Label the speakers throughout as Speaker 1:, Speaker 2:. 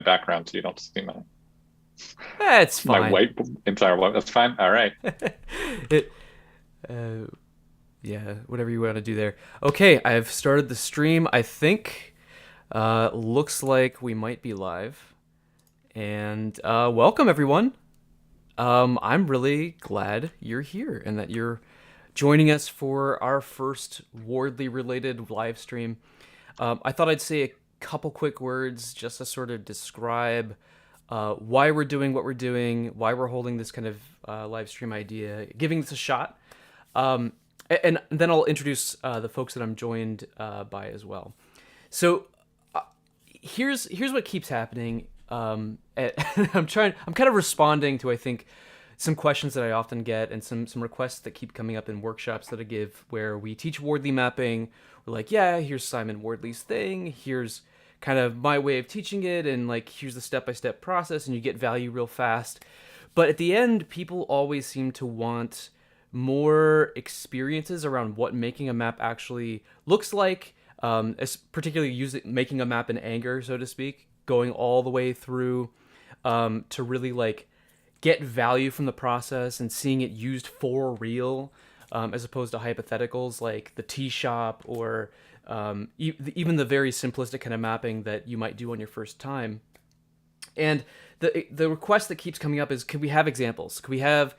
Speaker 1: background so you don't see
Speaker 2: It's
Speaker 1: my
Speaker 2: fine.
Speaker 1: white entire white. That's fine. All right.
Speaker 2: it, uh, yeah, whatever you want to do there. Okay, I've started the stream. I think looks like we might be live. And welcome everyone. I'm really glad you're here and that you're joining us for our first Wardley related live stream. I thought I'd say a couple quick words just to sort of describe why we're doing what we're doing, why we're holding this kind of live stream idea, giving this a shot. Um, and then I'll introduce the folks that I'm joined by as well. So here's what keeps happening. I'm trying. I'm kind of responding to I think some questions that I often get and some requests that keep coming up in workshops that I give where we teach Wardley mapping. We're like, yeah, here's Simon Wardley's thing. Here's kind of my way of teaching it, and like here's the step-by-step process, and you get value real fast. But at the end, people always seem to want more experiences around what making a map actually looks like, particularly making a map in anger, so to speak, going all the way through to really like get value from the process and seeing it used for real, as opposed to hypotheticals like the tea shop or even the very simplistic kind of mapping that you might do on your first time. And the request that keeps coming up is, can we have examples? Can we have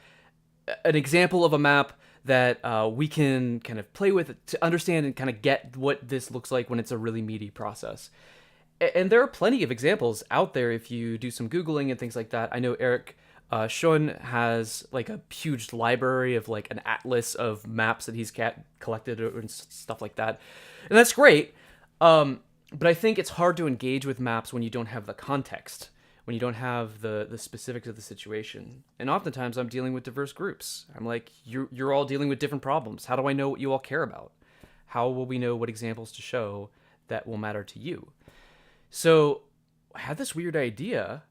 Speaker 2: an example of a map that we can kind of play with to understand and kind of get what this looks like when it's a really meaty process? And there are plenty of examples out there if you do some googling and things like that. I know Eric Schoen has like a huge library of like an atlas of maps that he's collected and stuff like that, and that's great. But I think it's hard to engage with maps when you don't have the context, when you don't have the specifics of the situation. And oftentimes I'm dealing with diverse groups. I'm like, you're all dealing with different problems. How do I know what you all care about? How will we know what examples to show that will matter to you? So I had this weird idea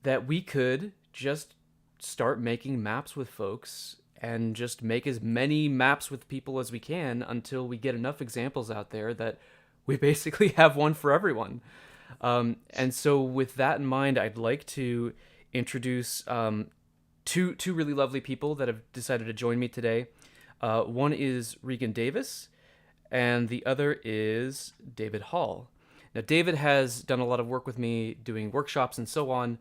Speaker 2: that we could just start making maps with folks and just make as many maps with people as we can until we get enough examples out there that we basically have one for everyone. And so, with that in mind, I'd like to introduce two really lovely people that have decided to join me today. One is Regan Davis, and the other is David Hall. Now, David has done a lot of work with me doing workshops and so on,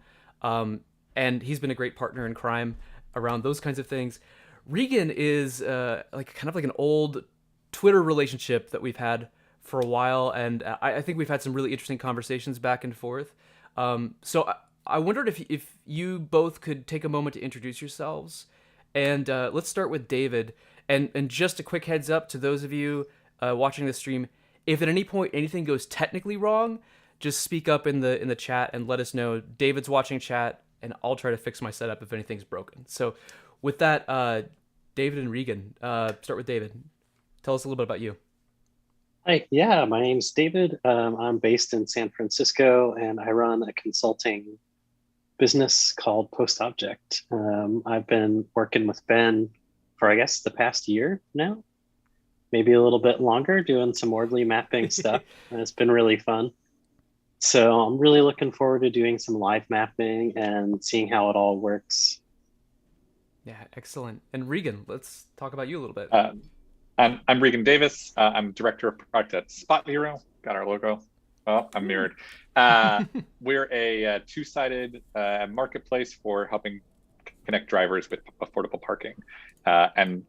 Speaker 2: and he's been a great partner in crime around those kinds of things. Regan is like kind of like an old Twitter relationship that we've had for a while, and I think we've had some really interesting conversations back and forth. So I wondered if you both could take a moment to introduce yourselves, and let's start with David. And just a quick heads up to those of you watching the stream: if at any point anything goes technically wrong, just speak up in the chat and let us know. David's watching chat, and I'll try to fix my setup if anything's broken. So, with that, David and Regan, start with David. Tell us a little bit about you.
Speaker 3: Hi, yeah, my name's David. I'm based in San Francisco and I run a consulting business called Post Object. I've been working with Ben for, I guess, the past year now, maybe a little bit longer, doing some Wardley mapping stuff. And it's been really fun. So I'm really looking forward to doing some live mapping and seeing how it all works.
Speaker 2: Yeah, excellent. And Regan, let's talk about you a little bit.
Speaker 1: Um, I'm Regan Davis. I'm director of product at Spot Hero. Got our logo. Oh, I'm mirrored. We're a two-sided marketplace for helping connect drivers with affordable parking. And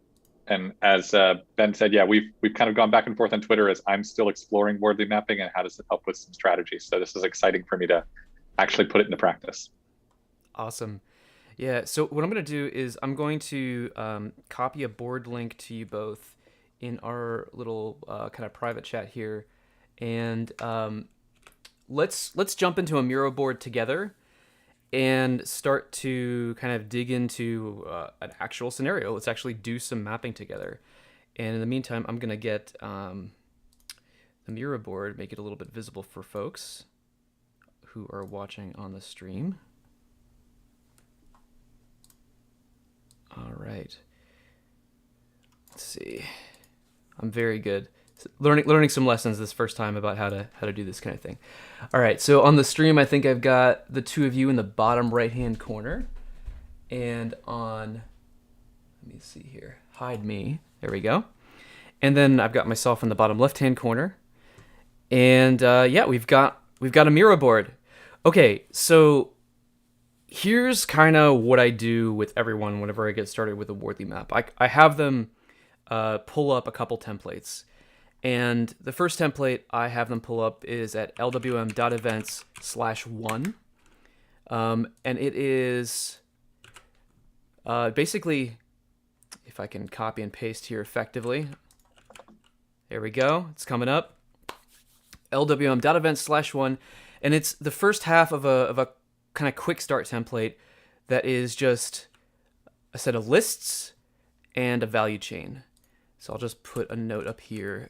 Speaker 1: as Ben said, yeah, we've kind of gone back and forth on Twitter as I'm still exploring Wardley mapping and how does it help with some strategies. So this is exciting for me to actually put it into practice.
Speaker 2: Awesome. Yeah, so what I'm going to do is I'm going to copy a board link to you both in our little kind of private chat here, and let's jump into a Miro board together and start to kind of dig into an actual scenario. Let's actually do some mapping together. And in the meantime, I'm going to get the Miro board, make it a little bit visible for folks who are watching on the stream. All right. Let's see. I'm very good. learning some lessons this first time about how to do this kind of thing. All right, so on the stream, I think I've got the two of you in the bottom right-hand corner, and on, let me see here, hide me. There we go. And then I've got myself in the bottom left-hand corner, and yeah, we've got a Miro board. Okay, so here's kind of what I do with everyone whenever I get started with a Wardley map. I have them pull up a couple templates. And the first template I have them pull up is at lwm.events/1. And it is basically, if I can copy and paste here effectively. There we go. It's coming up. lwm.events/1. And it's the first half of a kind of quick start template that is just a set of lists and a value chain. So I'll just put a note up here.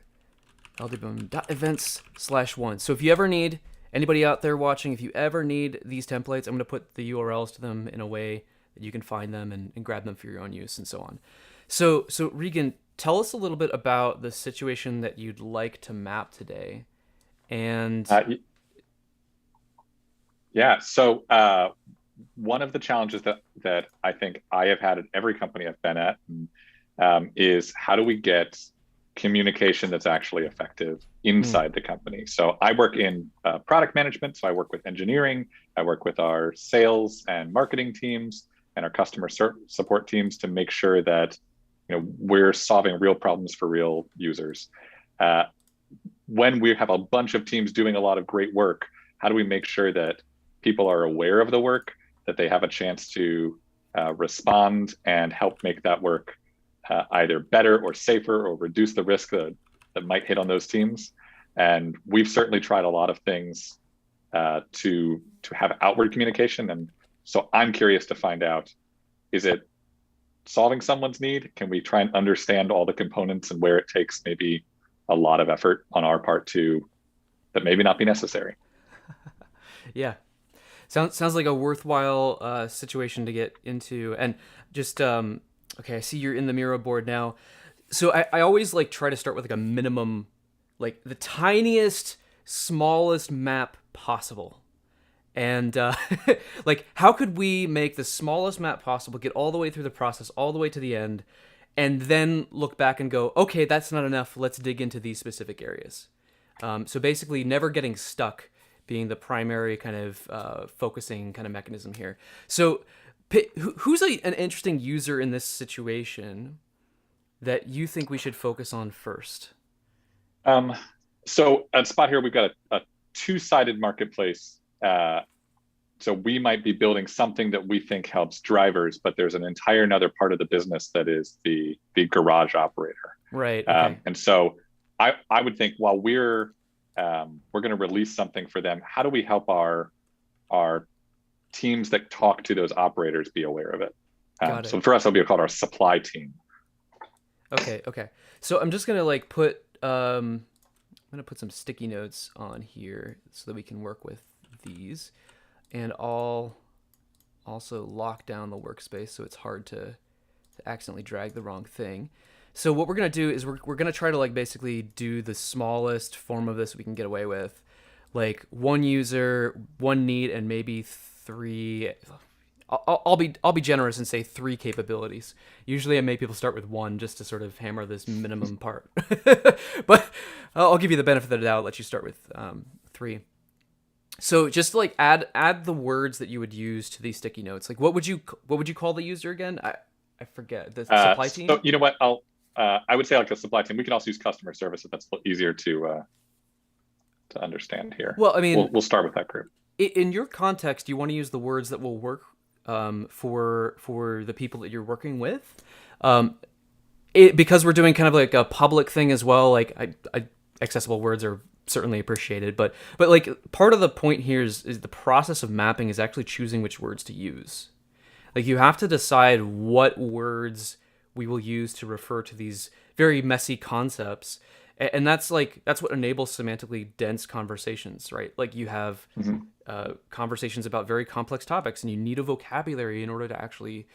Speaker 2: lwm.events/1. So if you ever need, anybody out there watching, if you ever need these templates, I'm going to put the URLs to them in a way that you can find them and grab them for your own use and so on. So Regan, tell us a little bit about the situation that you'd like to map today. And
Speaker 1: yeah, so one of the challenges that I think I have had at every company I've been at is how do we get communication that's actually effective inside the company. So I work in product management. So I work with engineering. I work with our sales and marketing teams and our customer support teams to make sure that we're solving real problems for real users. When we have a bunch of teams doing a lot of great work, how do we make sure that people are aware of the work, that they have a chance to respond and help make that work either better or safer or reduce the risk that might hit on those teams? And we've certainly tried a lot of things to have outward communication. And so I'm curious to find out, is it solving someone's need? Can we try and understand all the components and where it takes maybe a lot of effort on our part to that maybe not be necessary?
Speaker 2: Yeah. Sounds like a worthwhile situation to get into. And just okay, I see you're in the Miro board now. So I always try to start with a minimum, the tiniest, smallest map possible. And how could we make the smallest map possible, get all the way through the process, all the way to the end, and then look back and go, okay, that's not enough. Let's dig into these specific areas. So basically never getting stuck being the primary kind of focusing kind of mechanism here. So who's an interesting user in this situation that you think we should focus on first?
Speaker 1: So at Spot here, we've got a two-sided marketplace. So we might be building something that we think helps drivers, but there's an entire another part of the business that is the garage operator.
Speaker 2: Right. Okay.
Speaker 1: And so I would think while we're going to release something for them, how do we help our teams that talk to those operators be aware of it?
Speaker 2: Got it.
Speaker 1: So for us, it'll be called our supply team.
Speaker 2: Okay. So I'm just gonna put I'm gonna put some sticky notes on here so that we can work with these, and I'll also lock down the workspace so it's hard to accidentally drag the wrong thing. So what we're gonna do is we're gonna try to basically do the smallest form of this we can get away with, one user, one need, and maybe three. I'll be generous and say three capabilities. Usually I make people start with one just to sort of hammer this minimum part. But I'll give you the benefit of the doubt, let you start with three. So just add the words that you would use to these sticky notes. What would you call the user again? I forget. The supply team?
Speaker 1: So you know what? I would say a supply team. We can also use customer service if that's easier to understand here.
Speaker 2: Well, I mean,
Speaker 1: we'll start with that group.
Speaker 2: In your context, you want to use the words that will work for the people that you're working with, because we're doing kind of a public thing as well. Accessible words are certainly appreciated, but part of the point here is the process of mapping is actually choosing which words to use. You have to decide what words we will use to refer to these very messy concepts. And that's what enables semantically dense conversations, right? You have conversations about very complex topics, and you need a vocabulary in order to actually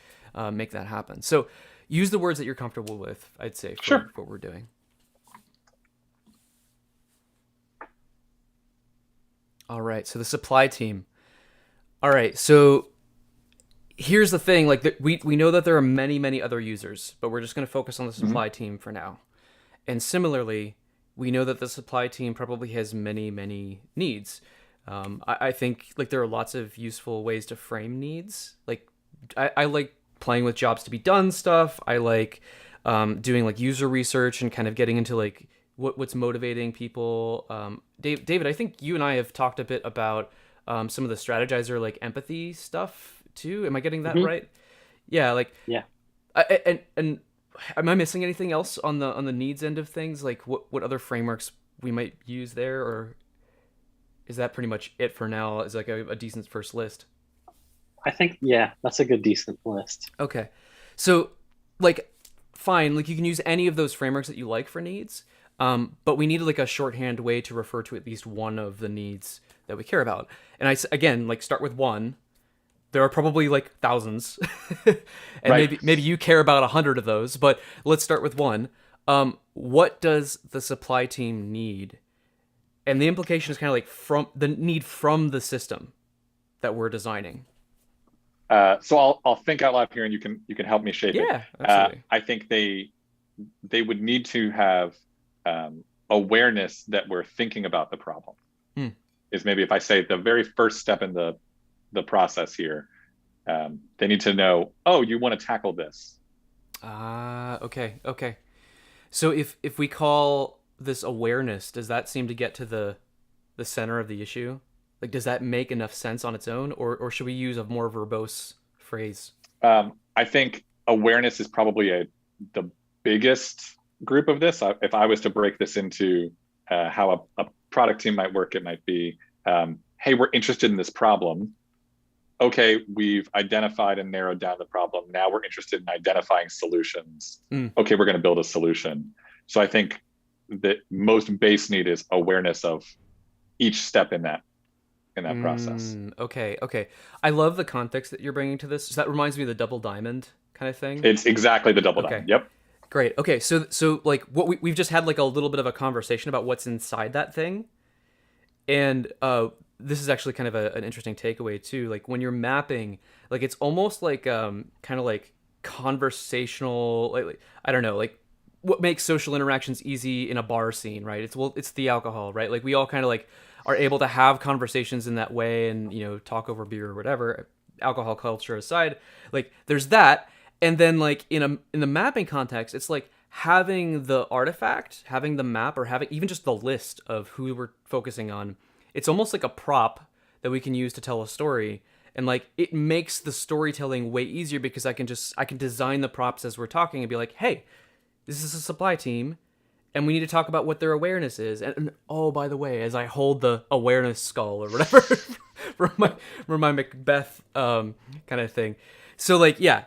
Speaker 2: make that happen. So use the words that you're comfortable with, I'd say, for
Speaker 1: Sure.
Speaker 2: what we're doing. All right. So the supply team. All right. So here's the thing. Like we know that there are many other users, but we're just going to focus on the
Speaker 1: Hmm.
Speaker 2: supply team for now. And similarly, we know that the supply team probably has many needs. I think like there are lots of useful ways to frame needs. Like I like playing with jobs to be done stuff. I like doing like user research and kind of getting into like what's motivating people. David, I think you and I have talked a bit about some of the strategizer like empathy stuff too. Am I getting that
Speaker 3: Hmm.
Speaker 2: right? Yeah, like
Speaker 3: Yeah.
Speaker 2: and am I missing anything else on the needs end of things? Like what other frameworks we might use there, or is that pretty much it for now? Is like a decent first list?
Speaker 3: I think, yeah, that's a good, decent list.
Speaker 2: Okay, so like fine, like you can use any of those frameworks that you like for needs, but we need like a shorthand way to refer to at least one of the needs that we care about. And again like start with one. There are probably like thousands, and
Speaker 1: Right.
Speaker 2: maybe you care about 100 of those. But let's start with one. What does the supply team need? And the implication is kind of like from the need from the system that we're designing.
Speaker 1: So I'll think out loud here, and you can help me shape it.
Speaker 2: Yeah, absolutely.
Speaker 1: I think they would need to have awareness that we're thinking about the problem.
Speaker 2: Hmm.
Speaker 1: Is maybe if I say the very first step in the process here, they need to know, oh, you want to tackle this.
Speaker 2: Okay. So if we call this awareness, does that seem to get to the center of the issue? Like, does that make enough sense on its own, or should we use a more verbose phrase?
Speaker 1: I think awareness is probably the biggest group of this. If I was to break this into how a product team might work, it might be, hey, we're interested in this problem. Okay, we've identified and narrowed down the problem. Now we're interested in identifying solutions.
Speaker 2: Mm.
Speaker 1: Okay, we're going to build a solution. So I think the most base need is awareness of each step in that process.
Speaker 2: Okay. I love the context that you're bringing to this. So that reminds me of the double diamond kind of thing.
Speaker 1: It's exactly the double
Speaker 2: Okay.
Speaker 1: diamond. Yep.
Speaker 2: Great. Okay, so like what we've just had like a little bit of a conversation about what's inside that thing, and this is actually kind of an interesting takeaway too. Like when you're mapping, like it's almost like kind of like conversational, like I don't know, like what makes social interactions easy in a bar scene, right? It's the alcohol, right? Like we all kind of like are able to have conversations in that way, and talk over beer or whatever. Alcohol culture aside, like there's that, and then like in the mapping context, it's like having the artifact, having the map, or having even just the list of who we're focusing on. It's almost like a prop that we can use to tell a story, and like it makes the storytelling way easier because I can design the props as we're talking and be like, hey, this is a supply team, and we need to talk about what their awareness is. And oh, by the way, as I hold the awareness skull or whatever from my Macbeth kind of thing. So like, yeah,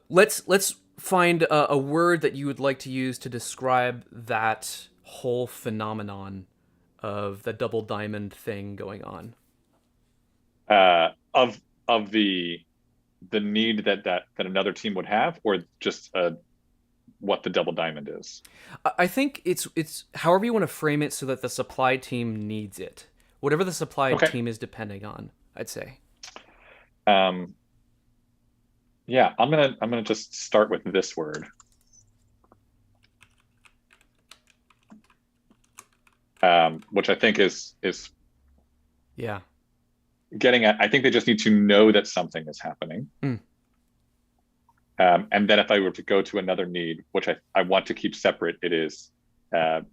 Speaker 2: let's find a word that you would like to use to describe that whole phenomenon of the double diamond thing going on.
Speaker 1: Of the need that another team would have, or just what the double diamond is.
Speaker 2: I think it's however you want to frame it so that the supply team needs it. Whatever the supply
Speaker 1: Okay.
Speaker 2: team is depending on, I'd say.
Speaker 1: Um, yeah, I'm gonna just start with this word. Which I think is
Speaker 2: Yeah.
Speaker 1: getting at. I think they just need to know that something is happening.
Speaker 2: Mm.
Speaker 1: And then if I were to go to another need, which I want to keep separate, it is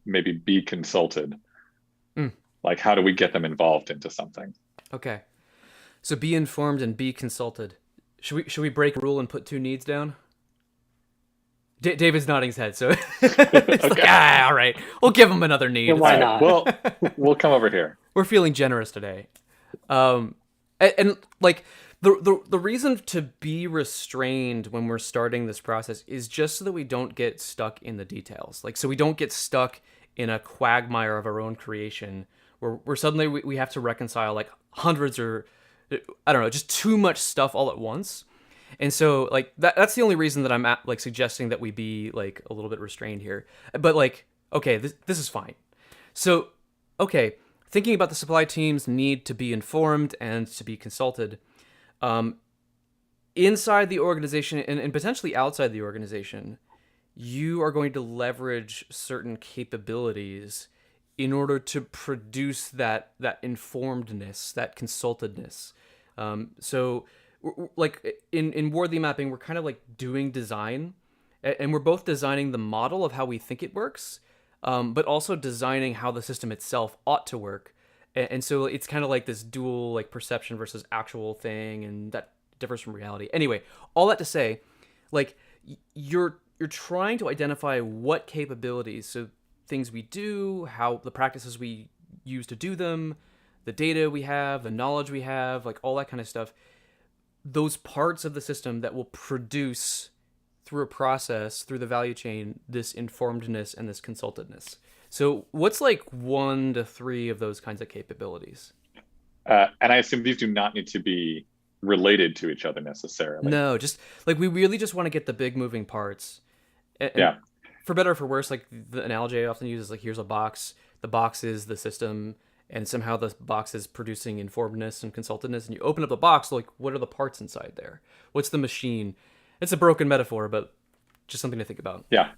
Speaker 1: maybe be consulted.
Speaker 2: Mm.
Speaker 1: Like, how do we get them involved into something?
Speaker 2: Okay. So be informed and be consulted. Should we break a rule and put two needs down? David's nodding his head, so it's like, all right, we'll give him another need.
Speaker 3: Yeah,
Speaker 2: It's
Speaker 3: why
Speaker 2: fine.
Speaker 3: not?
Speaker 1: Well, we'll come over here.
Speaker 2: We're feeling generous today. And like the reason to be restrained when we're starting this process is just so that we don't get stuck in the details. Like, so we don't get stuck in a quagmire of our own creation where suddenly we have to reconcile like hundreds or I don't know, just too much stuff all at once. And so like that's the only reason that I'm like suggesting that we be like a little bit restrained here. But like, okay, this is fine. So, okay, thinking about the supply team's need to be informed and to be consulted, inside the organization and potentially outside the organization, you are going to leverage certain capabilities in order to produce that informedness, that consultedness. So, like in Wardley mapping, we're kind of like doing design, and we're both designing the model of how we think it works, but also designing how the system itself ought to work. And so it's kind of like this dual like perception versus actual thing, and that differs from reality. Anyway, all that to say, like you're trying to identify what capabilities, so things we do, how the practices we use to do them, the data we have, the knowledge we have, like all that kind of stuff, those parts of the system that will produce through a process, through the value chain, this informedness and this consultedness. So what's like 1 to 3 of those kinds of capabilities?
Speaker 1: And I assume these do not need to be related to each other necessarily.
Speaker 2: No, just like we really just want to get the big moving parts. And for better or for worse, like the analogy I often use is like, here's a box. The box is the system, and somehow the box is producing informedness and consultedness. And you open up the box, like, what are the parts inside there? What's the machine? It's a broken metaphor, but just something to think about.
Speaker 1: Yeah.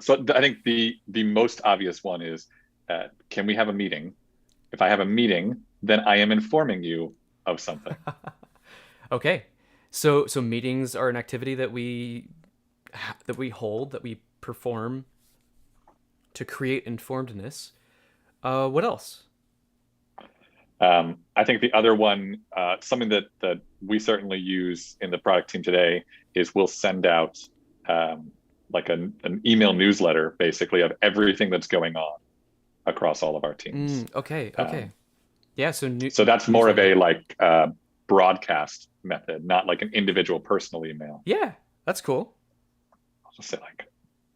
Speaker 1: So I think the most obvious one is, can we have a meeting? If I have a meeting, then I am informing you of something.
Speaker 2: Okay. So meetings are an activity that we hold, that we perform to create informedness. What else?
Speaker 1: I think the other one, something that we certainly use in the product team today, is we'll send out like an email newsletter, basically, of everything that's going on across all of our teams.
Speaker 2: Okay. Yeah.
Speaker 1: So that's more of a like broadcast method, not like an individual personal email.
Speaker 2: Yeah, that's cool.
Speaker 1: I'll just say like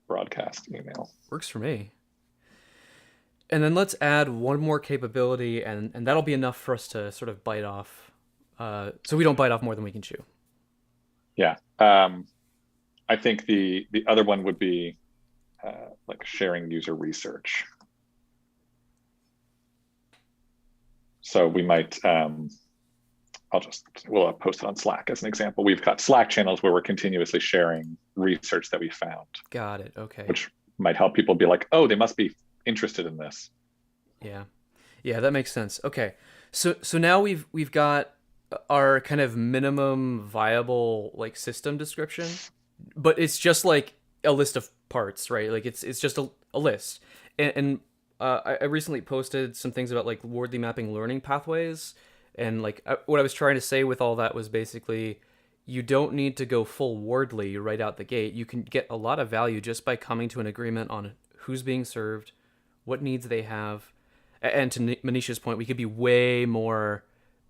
Speaker 1: broadcast email.
Speaker 2: Works for me. And then let's add one more capability, and that'll be enough for us to sort of bite off, so we don't bite off more than we can chew.
Speaker 1: Yeah. I think the other one would be like sharing user research. So we might, we'll post it on Slack as an example. We've got Slack channels where we're continuously sharing research that we found.
Speaker 2: Got it. Okay.
Speaker 1: Which might help people be like, oh, they must be interested in this.
Speaker 2: Yeah, that makes sense. Okay, so now we've got our kind of minimum viable like system description, but it's just like a list of parts, right? Like it's just a list. And I recently posted some things about like Wardley mapping learning pathways, and like what I was trying to say with all that was basically, you don't need to go full Wardley right out the gate. You can get a lot of value just by coming to an agreement on who's being served, what needs they have. And to Manisha's point, we could be way more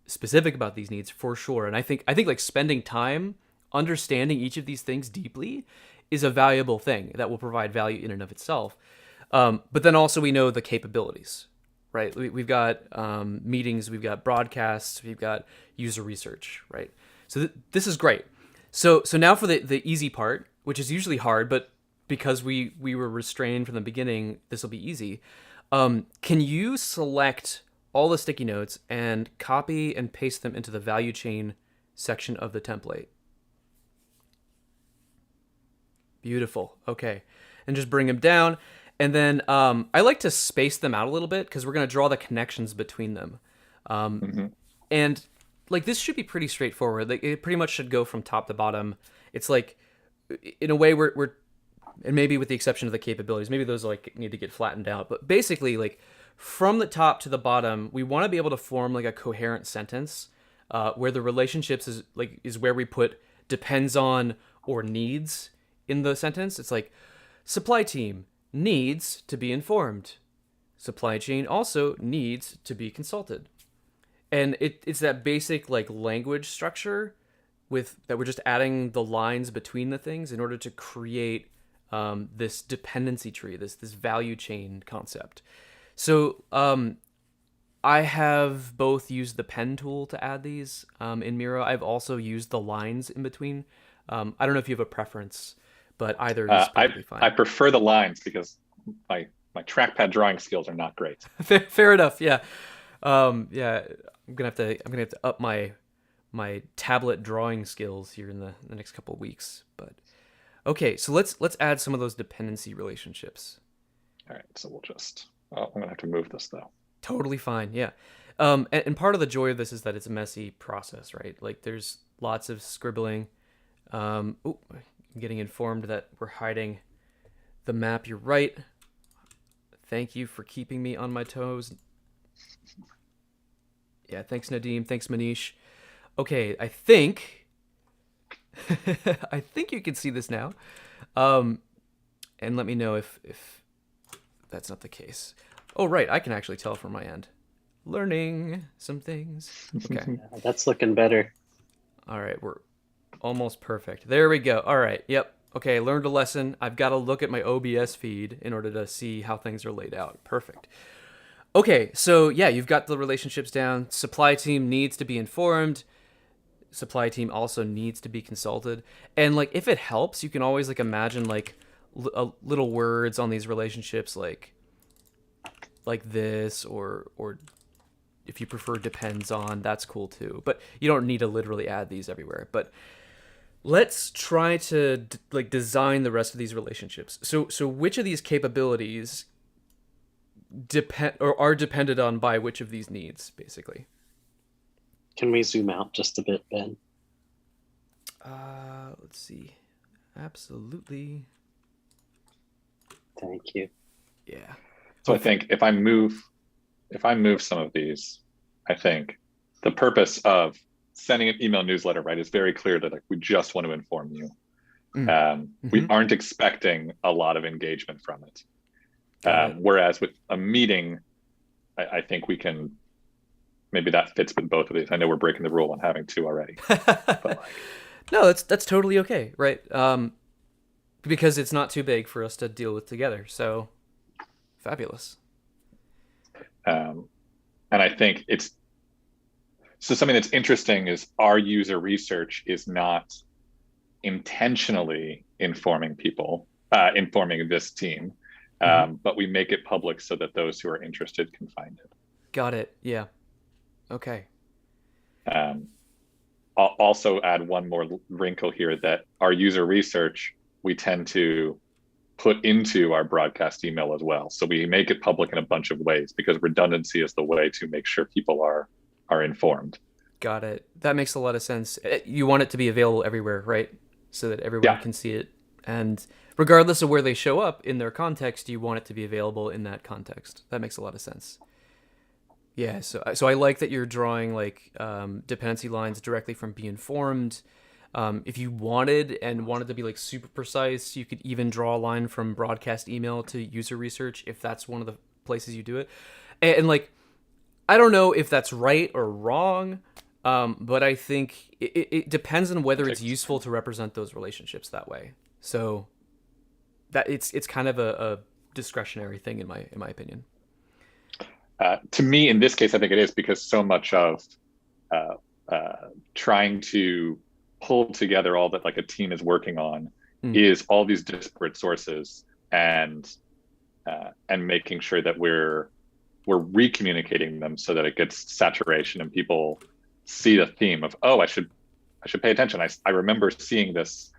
Speaker 2: specific about these needs for sure. And I think like spending time understanding each of these things deeply is a valuable thing that will provide value in and of itself. But then also we know the capabilities, right? We've got meetings, we've got broadcasts, we've got user research, right? So this is great. So now for the easy part, which is usually hard, but because we were restrained from the beginning, this will be easy. Can you select all the sticky notes and copy and paste them into the value chain section of the template? Beautiful. Okay. And just bring them down. And then I like to space them out a little bit because we're going to draw the connections between them. And like this should be pretty straightforward. Like it pretty much should go from top to bottom. It's like, in a way, we're and maybe with the exception of the capabilities, maybe those like need to get flattened out. But basically, like from the top to the bottom, we want to be able to form like a coherent sentence where the relationships is where we put depends on or needs in the sentence. It's like supply team needs to be informed. Supply chain also needs to be consulted. And it's that basic like language structure with that we're just adding the lines between the things in order to create this dependency tree, this value chain concept. So I have both used the pen tool to add these in Miro. I've also used the lines in between. I don't know if you have a preference, but either is perfectly fine.
Speaker 1: I prefer the lines because my my trackpad drawing skills are not great.
Speaker 2: Fair enough. Yeah. Yeah. I'm gonna have to up my tablet drawing skills here in the next couple of weeks. But okay, so let's add some of those dependency relationships.
Speaker 1: All right, so we'll just. Oh, I'm gonna have to move this though.
Speaker 2: Totally fine. Yeah. And part of the joy of this is that it's a messy process, right? Like there's lots of scribbling. I'm getting informed that we're hiding the map. You're right. Thank you for keeping me on my toes. Yeah, thanks Nadim. Thanks Manish. Okay, I think I think you can see this now. And let me know if that's not the case. Oh, right, I can actually tell from my end. Learning some things. Okay.
Speaker 3: Yeah, that's looking better.
Speaker 2: All right, we're almost perfect. There we go. All right, yep. Okay, learned a lesson. I've got to look at my OBS feed in order to see how things are laid out. Perfect. Okay, so yeah, you've got the relationships down. Supply team needs to be informed. Supply team also needs to be consulted. And like, if it helps, you can always like imagine like little words on these relationships, like this, or if you prefer depends on, that's cool too. But you don't need to literally add these everywhere. But let's try to like design the rest of these relationships. So which of these capabilities depend or are depended on by which of these needs, basically?
Speaker 3: Can we zoom out just a bit, Ben?
Speaker 2: Let's see. Absolutely.
Speaker 3: Thank you.
Speaker 2: Yeah.
Speaker 1: So I think if I move some of these, I think the purpose of sending an email newsletter, right, is very clear that like we just want to inform you. We aren't expecting a lot of engagement from it. Whereas with a meeting, I think we can, maybe that fits with both of these. I know we're breaking the rule on having two already. But like,
Speaker 2: no, that's totally okay, right? Because it's not too big for us to deal with together. So fabulous.
Speaker 1: And I think so something that's interesting is our user research is not intentionally informing people, informing this team, but we make it public so that those who are interested can find it.
Speaker 2: Got it. Yeah. Okay.
Speaker 1: I'll also add one more wrinkle here, that our user research, we tend to put into our broadcast email as well. So we make it public in a bunch of ways because redundancy is the way to make sure people are informed.
Speaker 2: Got it. That makes a lot of sense. You want it to be available everywhere, right? So that everyone can see it. And regardless of where they show up in their context, you want it to be available in that context. That makes a lot of sense. Yeah, so I like that you're drawing like dependency lines directly from be informed. If you wanted to be like super precise, you could even draw a line from broadcast email to user research if that's one of the places you do it. And like, I don't know if that's right or wrong, but I think it depends on whether it's useful to represent those relationships that way. So that it's kind of a discretionary thing in my opinion.
Speaker 1: To me, in this case, I think it is, because so much of trying to pull together all that like a team is working on is all these disparate sources, and making sure that we're recommunicating them so that it gets saturation and people see the theme of, oh, I should pay attention. I remember seeing this,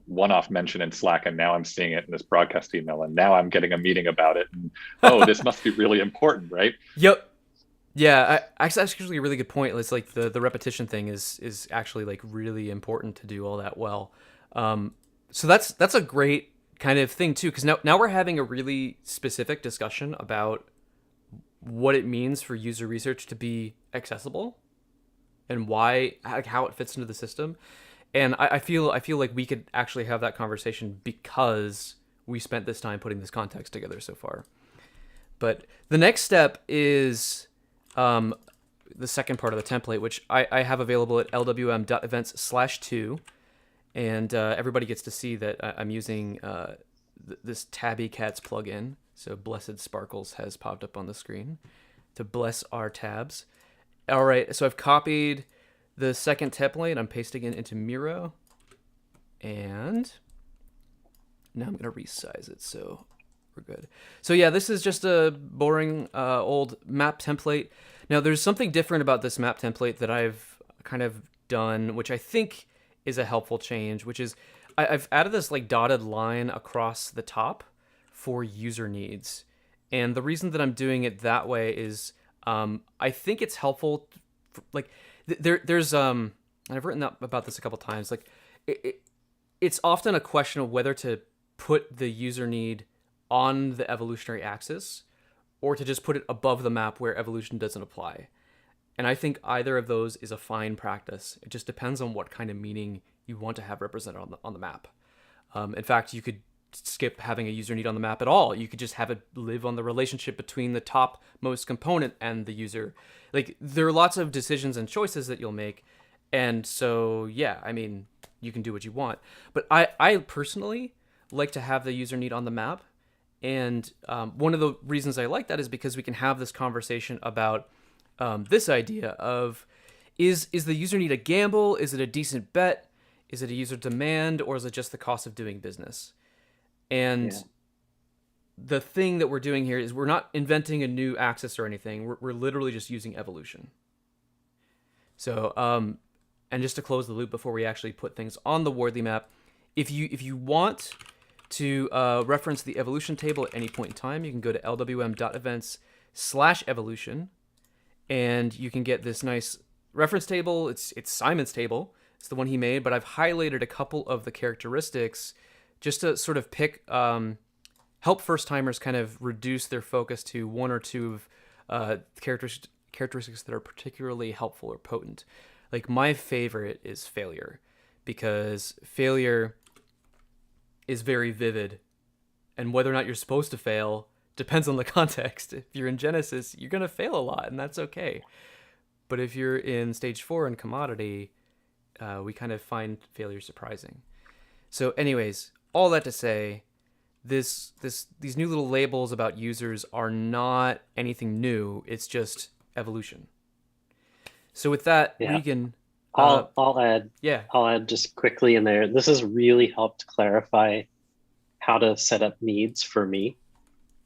Speaker 1: one-off mention in Slack, and now I'm seeing it in this broadcast email, and now I'm getting a meeting about it. And oh, this must be really important, right?
Speaker 2: Yep. Yeah, that's actually a really good point. It's like the repetition thing is actually like really important to do all that well. So that's a great kind of thing too, because now we're having a really specific discussion about what it means for user research to be accessible and why, like, how it fits into the system. And I feel like we could actually have that conversation because we spent this time putting this context together so far. But the next step is the second part of the template, which I have available at lwm.events/2. And everybody gets to see that I'm using this Tabby Cats plugin. So Blessed Sparkles has popped up on the screen to bless our tabs. All right, so I've copied the second template. I'm pasting it into Miro. And now I'm going to resize it. So super good. So yeah, this is just a boring old map template. Now there's something different about this map template that I've kind of done, which I think is a helpful change, which is I've added this like dotted line across the top for user needs. And the reason that I'm doing it that way is I think it's helpful. Like there's and I've written about this a couple times. Like it's often a question of whether to put the user need on the evolutionary axis or to just put it above the map where evolution doesn't apply. And I think either of those is a fine practice. It just depends on what kind of meaning you want to have represented on the map. In fact, you could skip having a user need on the map at all. You could just have it live on the relationship between the topmost component and the user. Like, there are lots of decisions and choices that you'll make. And so, yeah, I mean, you can do what you want. But I personally like to have the user need on the map. And one of the reasons I like that is because we can have this conversation about this idea of, is the user need a gamble? Is it a decent bet? Is it a user demand? Or is it just the cost of doing business? And the thing that we're doing here is we're not inventing a new axis or anything. We're literally just using evolution. So, and just to close the loop before we actually put things on the Wardley map, if you want to reference the evolution table at any point in time, you can go to lwm.events/evolution, and you can get this nice reference table. It's Simon's table. It's the one he made, but I've highlighted a couple of the characteristics just to sort of pick, help first-timers kind of reduce their focus to one or two of characteristics that are particularly helpful or potent. Like, my favorite is failure, because failure is very vivid, and whether or not you're supposed to fail depends on the context. If you're in Genesis, you're going to fail a lot, and that's okay. But if you're in stage 4 in commodity, we kind of find failure surprising. So anyways, all that to say, these new little labels about users are not anything new. It's just evolution. So with that, Regan,
Speaker 3: I'll add just quickly in there. This has really helped clarify how to set up needs for me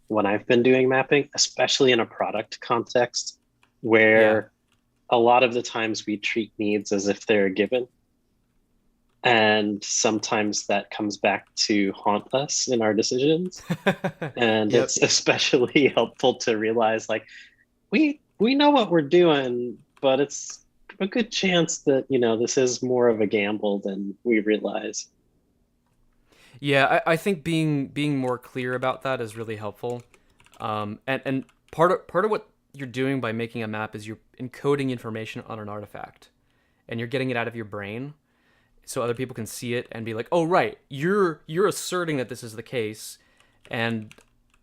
Speaker 3: when I've been doing mapping, especially in a product context where a lot of the times we treat needs as if they're a given. And sometimes that comes back to haunt us in our decisions. And it's especially helpful to realize, like, we know what we're doing, but it's a good chance that, this is more of a gamble than we realize.
Speaker 2: Yeah, I think being more clear about that is really helpful. And part of what you're doing by making a map is you're encoding information on an artifact, and you're getting it out of your brain so other people can see it and be like, oh, right, you're asserting that this is the case, and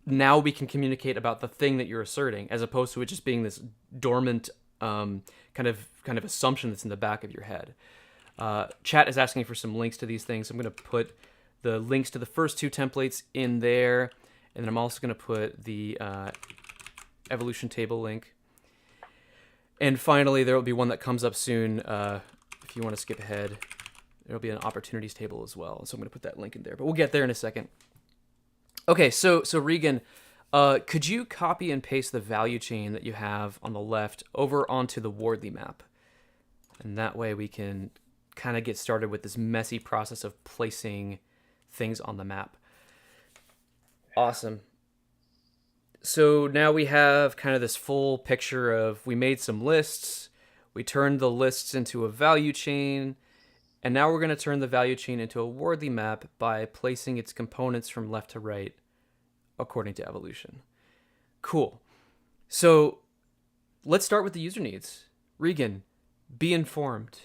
Speaker 2: now we can communicate about the thing that you're asserting, as opposed to it just being this dormant kind of assumption that's in the back of your head. Chat is asking for some links to these things. I'm going to put the links to the first two templates in there, and then I'm also going to put the evolution table link. And finally, there will be one that comes up soon. If you want to skip ahead, there'll be an opportunities table as well. So I'm going to put that link in there, but we'll get there in a second. Okay, so Regan, could you copy and paste the value chain that you have on the left over onto the Wardley map? And that way we can kind of get started with this messy process of placing things on the map. Awesome. So now we have kind of this full picture of, we made some lists, we turned the lists into a value chain, and now we're going to turn the value chain into a Wardley map by placing its components from left to right according to evolution. Cool. So let's start with the user needs. Regan, be informed.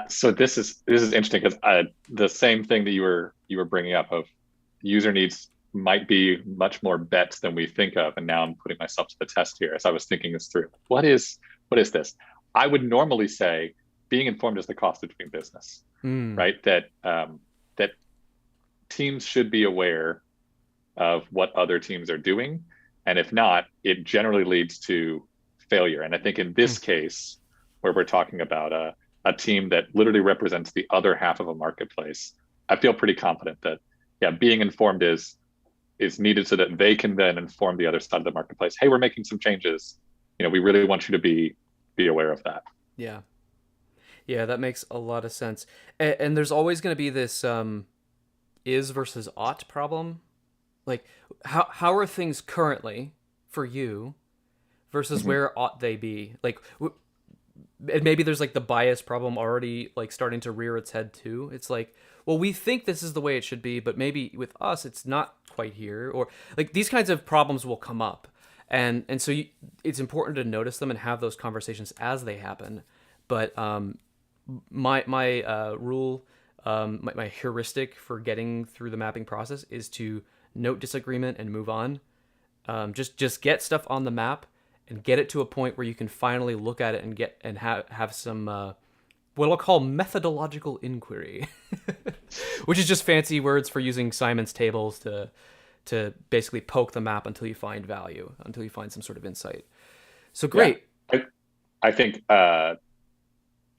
Speaker 1: So this is interesting, because the same thing that you were bringing up of user needs might be much more bets than we think of, and now I'm putting myself to the test here as I was thinking this through. What is this? I would normally say being informed is the cost of doing business, right? That teams should be aware of what other teams are doing, and if not, it generally leads to failure. And I think in this case, where we're talking about a team that literally represents the other half of a marketplace, I feel pretty confident that yeah, being informed is needed so that they can then inform the other side of the marketplace. Hey, we're making some changes. We really want you to be aware of that.
Speaker 2: Yeah. Yeah, that makes a lot of sense. And there's always going to be this is versus ought problem. Like, how are things currently for you versus where ought they be? Like, and maybe there's like the bias problem already like starting to rear its head too. It's like, well, we think this is the way it should be, but maybe with us it's not quite here, or like these kinds of problems will come up, and so it's important to notice them and have those conversations as they happen. But my rule, my heuristic for getting through the mapping process is to note disagreement and move on. Just get stuff on the map and get it to a point where you can finally look at it and have some what I'll call methodological inquiry, which is just fancy words for using Simon's tables to basically poke the map until you find value, until you find some sort of insight. So great.
Speaker 1: Yeah. I think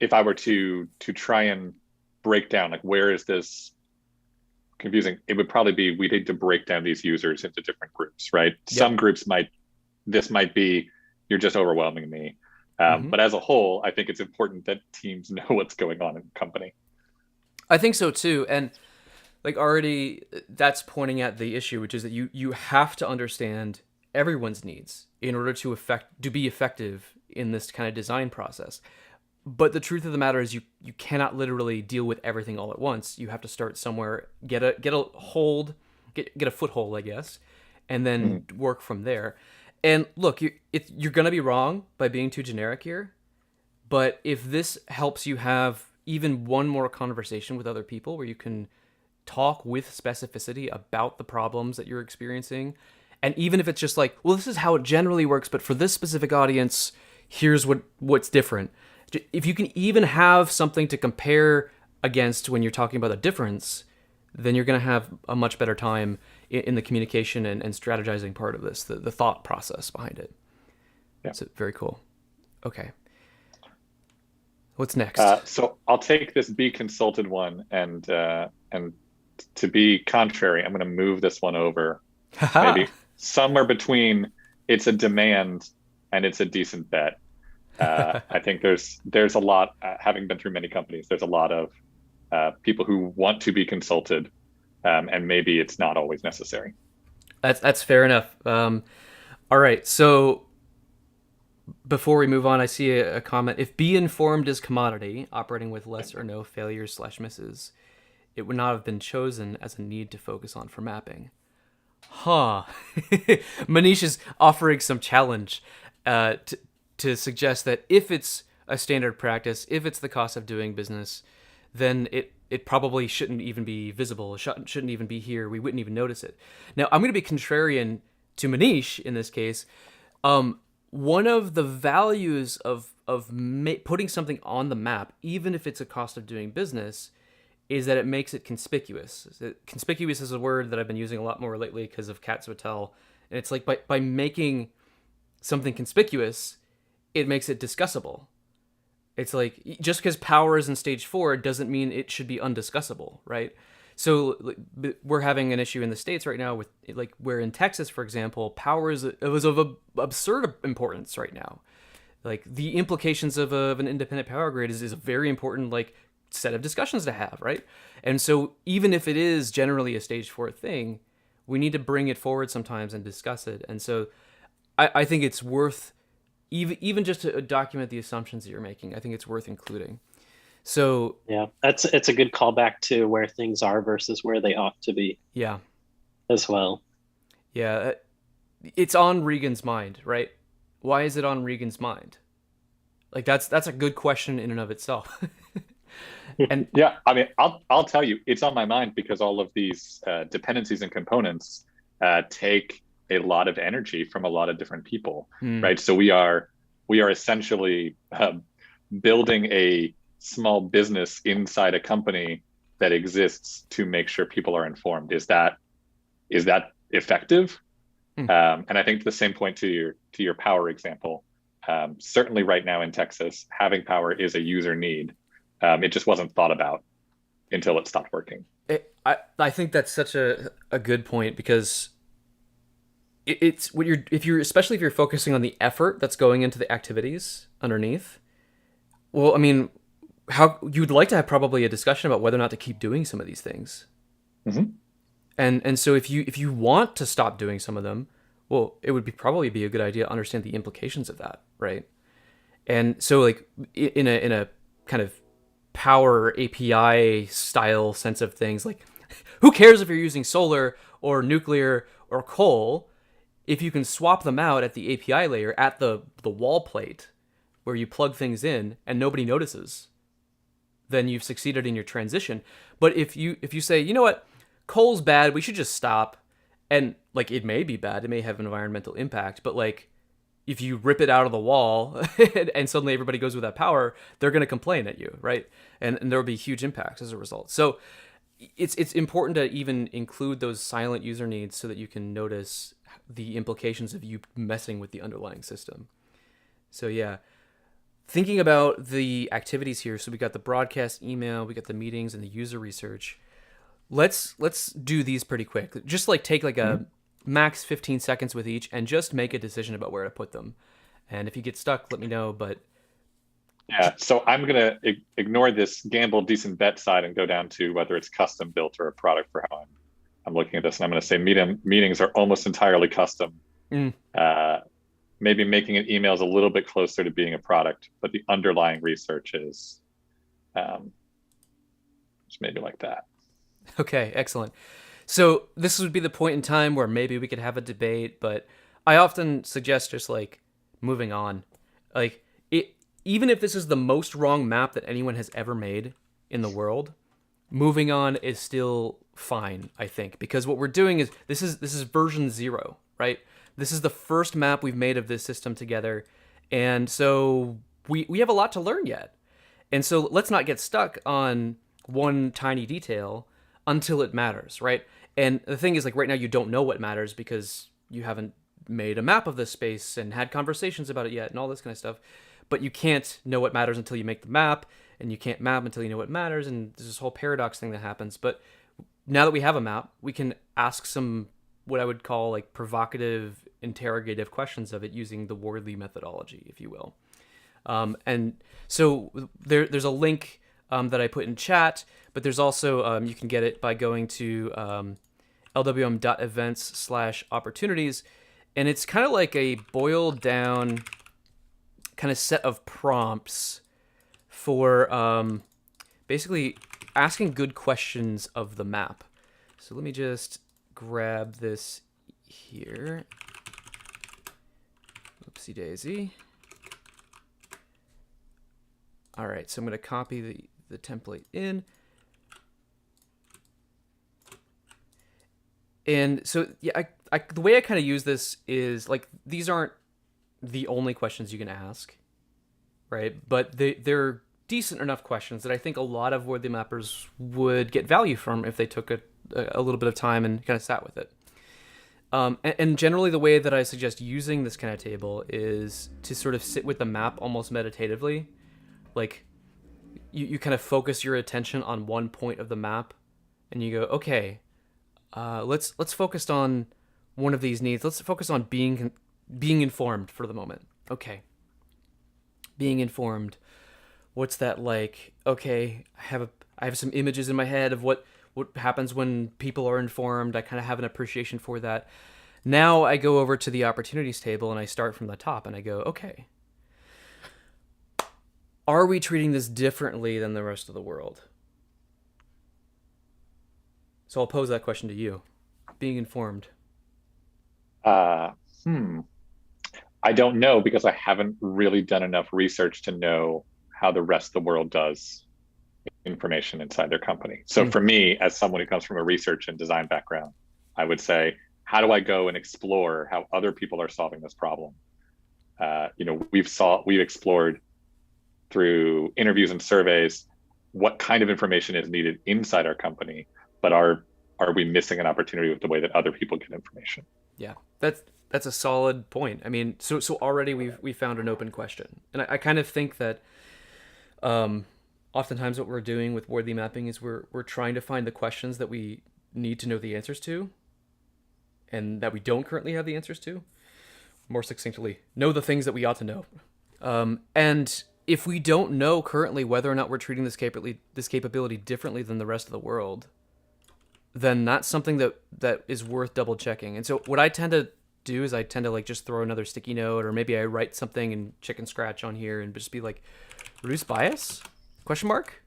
Speaker 1: if I were to try and break down, like, where is this confusing, it would probably be, we need to break down these users into different groups, right? Yep. Some groups might be, you're just overwhelming me. But as a whole, I think it's important that teams know what's going on in the company.
Speaker 2: I think so too. And like already that's pointing at the issue, which is that you have to understand everyone's needs in order to be effective in this kind of design process. But the truth of the matter is you cannot literally deal with everything all at once. You have to start somewhere, get a foothold, I guess, and then work from there. And look, you're going to be wrong by being too generic here. But if this helps you have even one more conversation with other people where you can talk with specificity about the problems that you're experiencing, and even if it's just like, well, this is how it generally works, but for this specific audience, here's what's different. If you can even have something to compare against when you're talking about a difference, then you're going to have a much better time in the communication and strategizing part of this, the thought process behind it. Yeah. So very cool. Okay. What's next?
Speaker 1: So I'll take this be consulted one, and to be contrary, I'm going to move this one over. Maybe somewhere between it's a demand and it's a decent bet. I think there's a lot, having been through many companies, there's a lot of people who want to be consulted, and maybe it's not always necessary.
Speaker 2: That's fair enough. All right, so before we move on, I see a comment. If be informed is commodity, operating with less or no failures/misses, it would not have been chosen as a need to focus on for mapping. Huh. Manish is offering some challenge to suggest that if it's a standard practice, if it's the cost of doing business, then it probably shouldn't even be visible. It shouldn't even be here. We wouldn't even notice it. Now, I'm going to be contrarian to Manish in this case. One of the values of putting something on the map, even if it's a cost of doing business, is that it makes it conspicuous. Conspicuous is a word that I've been using a lot more lately because of Katz-Vattel. And it's like by making something conspicuous, it makes it discussable. It's like, just because power is in stage 4 doesn't mean it should be undiscussable, right? So we're having an issue in the States right now with, like, where in Texas, for example, power is of absurd importance right now. Like, the implications of an independent power grid is a very important, like, set of discussions to have, right? And so even if it is generally a stage 4 thing, we need to bring it forward sometimes and discuss it. And so I think it's worth, even just to document the assumptions that you're making, I think it's worth including. So
Speaker 3: yeah, it's a good callback to where things are versus where they ought to be.
Speaker 2: Yeah,
Speaker 3: as well.
Speaker 2: Yeah, it's on Regan's mind, right? Why is it on Regan's mind? Like, that's a good question in and of itself.
Speaker 1: And yeah, I mean, I'll tell you, it's on my mind because all of these dependencies and components take a lot of energy from a lot of different people, right? So we are essentially building a small business inside a company that exists to make sure people are informed. Is that effective? And I think the same point to your power example. Certainly right now in Texas, having power is a user need. It just wasn't thought about. until it stopped working.
Speaker 2: I think that's such a good point, because it's what you're especially if you're focusing on the effort that's going into the activities underneath. Well, I mean, how you'd like to have probably a discussion about whether or not to keep doing some of these things.
Speaker 1: Mm-hmm.
Speaker 2: And so if you want to stop doing some of them, well, it would probably be a good idea to understand the implications of that, right? And so, like, in a kind of power API style sense of things, like, who cares if you're using solar or nuclear or coal if you can swap them out at the API layer at the wall plate where you plug things in and nobody notices, then you've succeeded in your transition. But if you say, you know what, coal's bad, we should just stop, and like, it may be bad, it may have environmental impact, but like, if you rip it out of the wall and suddenly everybody goes without power, they're going to complain at you, right? And there will be huge impacts as a result. So it's important to even include those silent user needs so that you can notice the implications of you messing with the underlying system. So yeah, thinking about the activities here. So we got the broadcast email, we got the meetings, and the user research. Let's do these pretty quick. Just like take like a max 15 seconds with each and just make a decision about where to put them. And if you get stuck, let me know. But
Speaker 1: yeah, so I'm going to ignore this gamble decent bet side and go down to whether it's custom built or a product for how I'm looking at this. And I'm going to say meetings are almost entirely custom. Maybe making an email is a little bit closer to being a product, but the underlying research is just maybe like that.
Speaker 2: Okay, excellent. So this would be the point in time where maybe we could have a debate, but I often suggest just like moving on. Like, even if this is the most wrong map that anyone has ever made in the world, moving on is still fine, I think, because what we're doing is this is version 0, right? This is the first map we've made of this system together, and so we have a lot to learn yet. And so let's not get stuck on one tiny detail until it matters, right? And the thing is, like, right now you don't know what matters because you haven't made a map of this space and had conversations about it yet and all this kind of stuff. But you can't know what matters until you make the map, and you can't map until you know what matters, and there's this whole paradox thing that happens. But now that we have a map, we can ask some, what I would call, like, provocative, interrogative questions of it using the Wardley methodology, if you will. And so there's a link that I put in chat, but there's also, you can get it by going to lwm.events/opportunities, and it's kind of like a boiled down kind of set of prompts for basically asking good questions of the map. So let me just grab this here. Oopsie daisy. All right, so I'm going to copy the template in. And so, yeah, the way I kind of use this is, like, these aren't the only questions you can ask, right? But they're decent enough questions that I think a lot of Wordly mappers would get value from if they took a little bit of time and kind of sat with it. And generally the way that I suggest using this kind of table is to sort of sit with the map almost meditatively. Like, you kind of focus your attention on one point of the map, and you go, okay, let's focus on one of these needs. Let's focus on being informed for the moment. Okay, being informed. What's that like? Okay, I have some images in my head of what happens when people are informed. I kind of have an appreciation for that. Now I go over to the opportunities table and I start from the top and I go, okay, are we treating this differently than the rest of the world? So I'll pose that question to you. Being informed.
Speaker 1: I don't know, because I haven't really done enough research to know how the rest of the world does information inside their company. So for me, as someone who comes from a research and design background, I would say, how do I go and explore how other people are solving this problem? We've explored through interviews and surveys what kind of information is needed inside our company, but are we missing an opportunity with the way that other people get information?
Speaker 2: Yeah, that's a solid point. I mean, so already we found an open question, and I kind of think that on oftentimes what we're doing with Wardley mapping is we're trying to find the questions that we need to know the answers to, and that we don't currently have the answers to. More succinctly, know the things that we ought to know. And if we don't know currently whether or not we're treating this capability differently than the rest of the world, then that's something that is worth double checking. And so what I tend to do is I tend to like just throw another sticky note, or maybe I write something in chicken scratch on here and just be like, reduce bias? Question mark?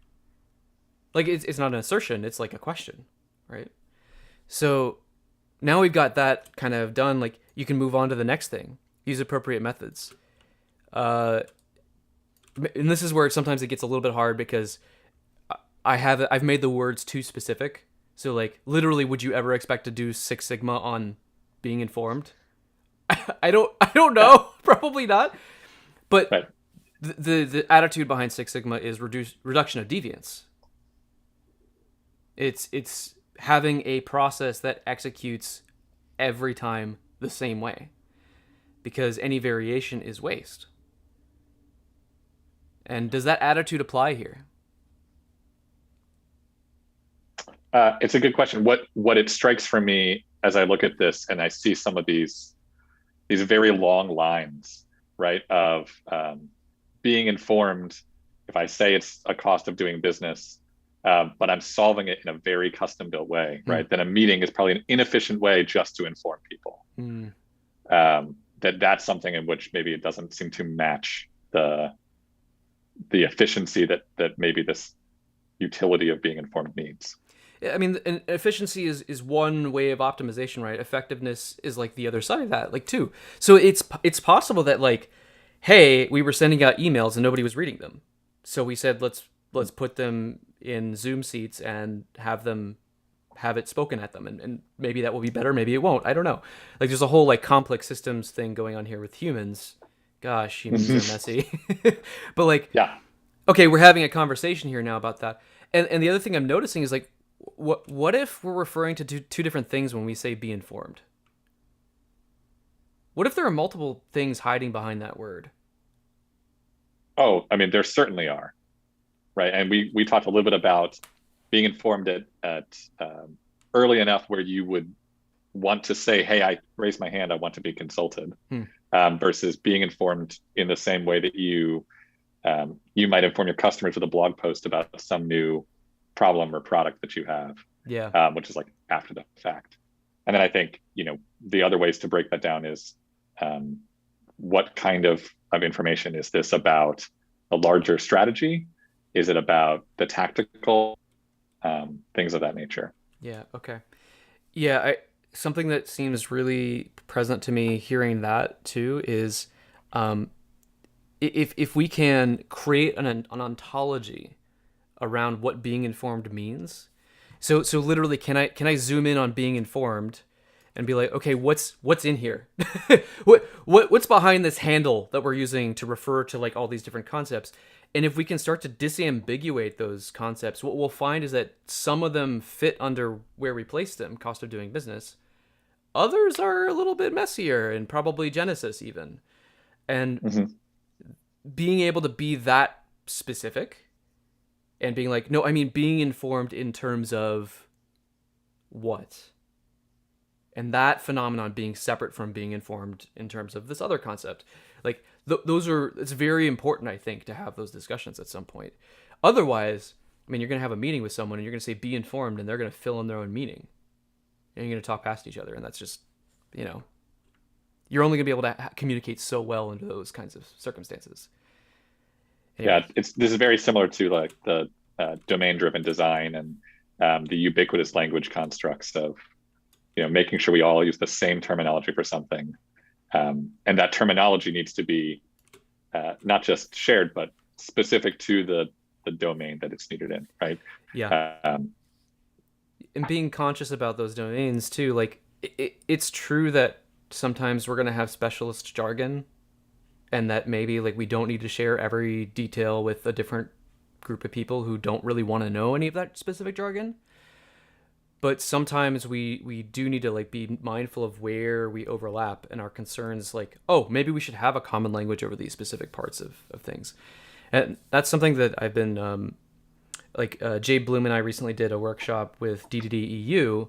Speaker 2: Like it's not an assertion, it's like a question, right? So now we've got that kind of done. Like you can move on to the next thing. Use appropriate methods. And this is where sometimes it gets a little bit hard because I've made the words too specific. So like literally, would you ever expect to do Six Sigma on being informed? I don't know. Probably not. But
Speaker 1: Right.
Speaker 2: the attitude behind Six Sigma is reduction of deviance. It's having a process that executes every time the same way, because any variation is waste. And does that attitude apply here?
Speaker 1: It's a good question. What it strikes for me as I look at this and I see some of these very long lines, right, of being informed. If I say it's a cost of doing business, but I'm solving it in a very custom-built way, right? Then a meeting is probably an inefficient way just to inform people. That's something in which maybe it doesn't seem to match the efficiency that maybe this utility of being informed needs.
Speaker 2: I mean, and efficiency is one way of optimization, right? Effectiveness is like the other side of that, like two. So it's possible that like, hey, we were sending out emails and nobody was reading them, so we said let's put them in Zoom seats and have it spoken at them, and maybe that will be better, maybe it won't. I don't know. Like there's a whole like complex systems thing going on here with humans. Gosh, humans are messy. But like,
Speaker 1: yeah,
Speaker 2: okay, we're having a conversation here now about that. And the other thing I'm noticing is like, what if we're referring to two different things when we say be informed? What if there are multiple things hiding behind that word?
Speaker 1: Oh, I mean, there certainly are, right? And we talked a little bit about being informed at early enough where you would want to say, hey, I raised my hand, I want to be consulted, versus being informed in the same way that you might inform your customers with a blog post about some new problem or product that you have, which is like after the fact. And then I think, the other ways to break that down is what kind of information is this about a larger strategy? Is it about the tactical things of that nature?
Speaker 2: Yeah. Okay. Yeah. Something that seems really present to me hearing that too is if we can create an ontology around what being informed means. So literally, can I zoom in on being informed and be like, okay, what's in here? what's behind this handle that we're using to refer to like all these different concepts? And if we can start to disambiguate those concepts, what we'll find is that some of them fit under where we place them, cost of doing business. Others are a little bit messier, and probably Genesis even. And being able to be that specific and being like, no, I mean being informed in terms of what? And that phenomenon being separate from being informed in terms of this other concept. Like it's very important, I think, to have those discussions at some point. Otherwise, I mean, you're going to have a meeting with someone and you're going to say be informed, and they're going to fill in their own meaning. And you're going to talk past each other, and that's just, you're only going to be able to communicate so well under those kinds of circumstances. Anyway.
Speaker 1: Yeah, this is very similar to like the domain-driven design and the ubiquitous language constructs of, making sure we all use the same terminology for something, and that terminology needs to be not just shared but specific to the domain that it's needed in, right?
Speaker 2: Yeah. And being conscious about those domains too, like it's true that sometimes we're going to have specialist jargon, and that maybe like we don't need to share every detail with a different group of people who don't really want to know any of that specific jargon. But sometimes we do need to like be mindful of where we overlap and our concerns, like, oh, maybe we should have a common language over these specific parts of things. And that's something that I've been like Jay Bloom and I recently did a workshop with DDD-EU,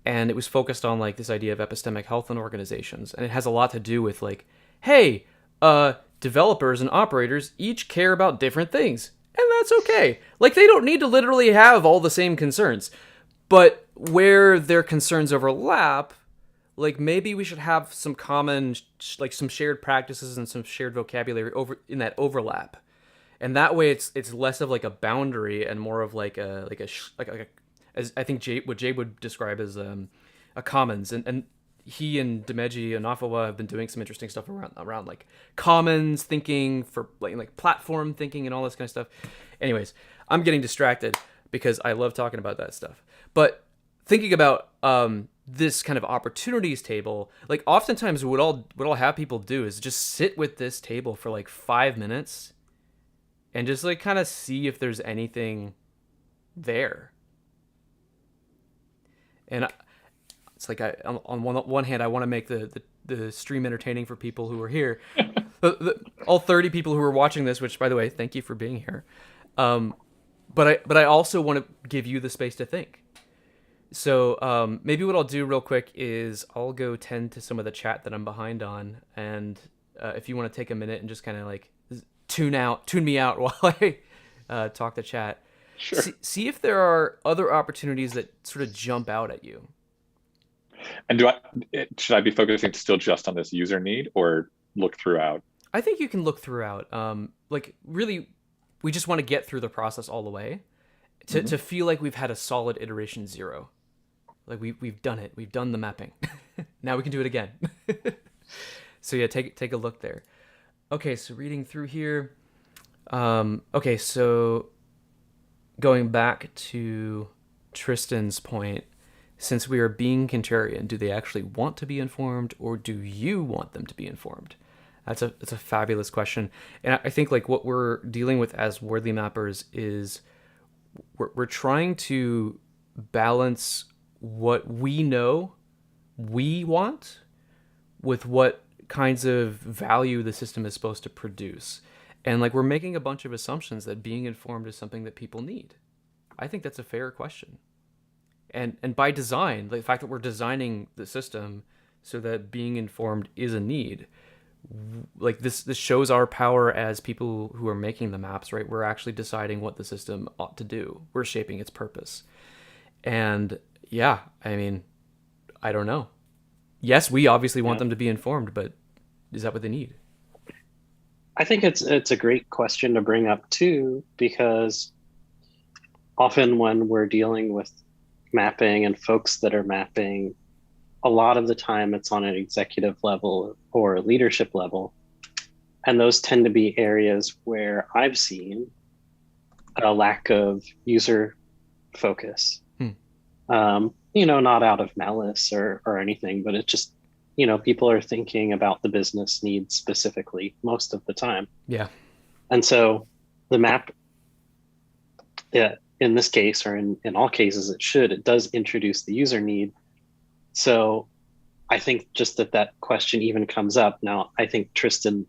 Speaker 2: and it was focused on like this idea of epistemic health in organizations, and it has a lot to do with like, hey, developers and operators each care about different things, and that's okay. Like they don't need to literally have all the same concerns, but where their concerns overlap, like maybe we should have some common, like some shared practices and some shared vocabulary over in that overlap, and that way it's less of like a boundary and more of like a as I think what Jay would describe as a commons, and he and Demeji and Afawa have been doing some interesting stuff around like commons thinking for like platform thinking and all this kind of stuff. Anyways, I'm getting distracted because I love talking about that stuff. But thinking about this kind of opportunities table, like oftentimes what I'll have people do is just sit with this table for like 5 minutes and just like kind of see if there's anything there. And it's like on one hand, I want to make the stream entertaining for people who are here. All 30 people who are watching this, which by the way, thank you for being here. But I also want to give you the space to think. So maybe what I'll do real quick is I'll go tend to some of the chat that I'm behind on, and if you want to take a minute and just kind of like tune me out while I talk to chat.
Speaker 1: Sure.
Speaker 2: See if there are other opportunities that sort of jump out at you.
Speaker 1: And should I be focusing still just on this user need or look throughout?
Speaker 2: I think you can look throughout. Like really, we just want to get through the process all the way to feel like we've had a solid iteration 0. Like we've done it. We've done the mapping. Now we can do it again. So yeah, take a look there. Okay, so reading through here. Okay, so going back to Tristan's point, since we are being contrarian, do they actually want to be informed, or do you want them to be informed? That's a fabulous question, and I think like what we're dealing with as Wardley mappers is we're trying to balance what we know we want with what kinds of value the system is supposed to produce. And like we're making a bunch of assumptions that being informed is something that people need. I think that's a fair question. And by design, the fact that we're designing the system so that being informed is a need, like this shows our power as people who are making the maps, right? We're actually deciding what the system ought to do. We're shaping its purpose. And yeah, I mean, I don't know. Yes, we obviously want them to be informed, but is that what they need?
Speaker 3: I think it's a great question to bring up too, because often when we're dealing with mapping and folks that are mapping, a lot of the time it's on an executive level or leadership level. And those tend to be areas where I've seen a lack of user focus. Not out of malice or anything, but it just, people are thinking about the business needs specifically most of the time.
Speaker 2: Yeah.
Speaker 3: And so the map, in this case, or in all cases, it does introduce the user need. So I think just that question even comes up. Now, I think Tristan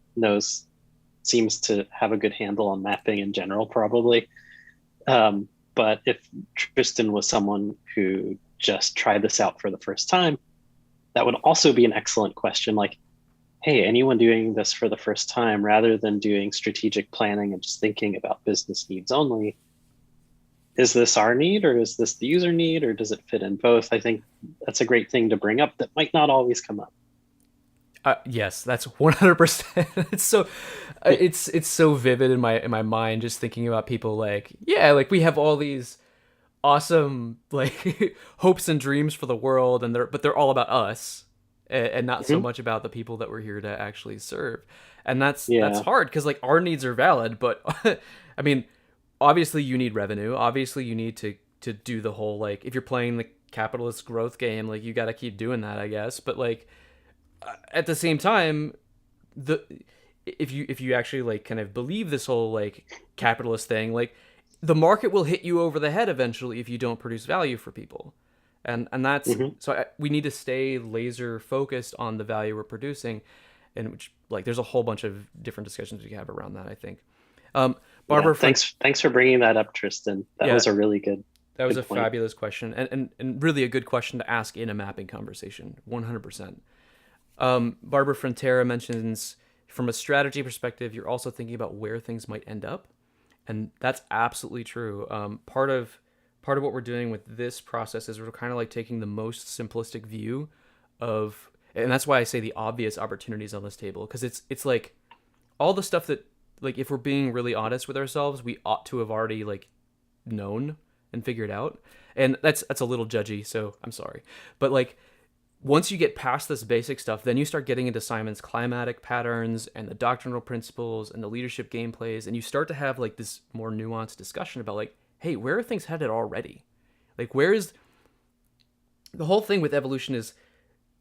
Speaker 3: seems to have a good handle on mapping in general, probably. But if Tristan was someone who just tried this out for the first time, that would also be an excellent question. Like, hey, anyone doing this for the first time, rather than doing strategic planning and just thinking about business needs only, is this our need, or is this the user need, or does it fit in both? I think that's a great thing to bring up that might not always come up.
Speaker 2: Yes, that's 100%. It's so vivid in my mind, just thinking about people like we have all these awesome like hopes and dreams for the world, but they're all about us and not so much about the people that we're here to actually serve. And that's hard because like our needs are valid, but I mean, obviously you need revenue. Obviously you need to do the whole, like, if you're playing the capitalist growth game, like you got to keep doing that, I guess. But like at the same time, if you actually like kind of believe this whole like capitalist thing, like the market will hit you over the head eventually if you don't produce value for people. And that's we need to stay laser focused on the value we're producing, and which like there's a whole bunch of different discussions we can have around that, I think. Barbara,
Speaker 3: thanks for bringing that up, Tristan. That was a really good.
Speaker 2: That was a
Speaker 3: point.
Speaker 2: fabulous question, and really a good question to ask in a mapping conversation. 100%. Barbara Frontera mentions, from a strategy perspective, you're also thinking about where things might end up, and that's absolutely true. Part of what we're doing with this process is we're kind of like taking the most simplistic view of, and that's why I say the obvious opportunities on this table, because it's like all the stuff that, like, if we're being really honest with ourselves, we ought to have already like known and figured out. And that's a little judgy, so I'm sorry. But like, once you get past this basic stuff, then you start getting into Simon's climatic patterns and the doctrinal principles and the leadership gameplays, and you start to have like this more nuanced discussion about like, hey, where are things headed already? Like, where is the whole thing with evolution is,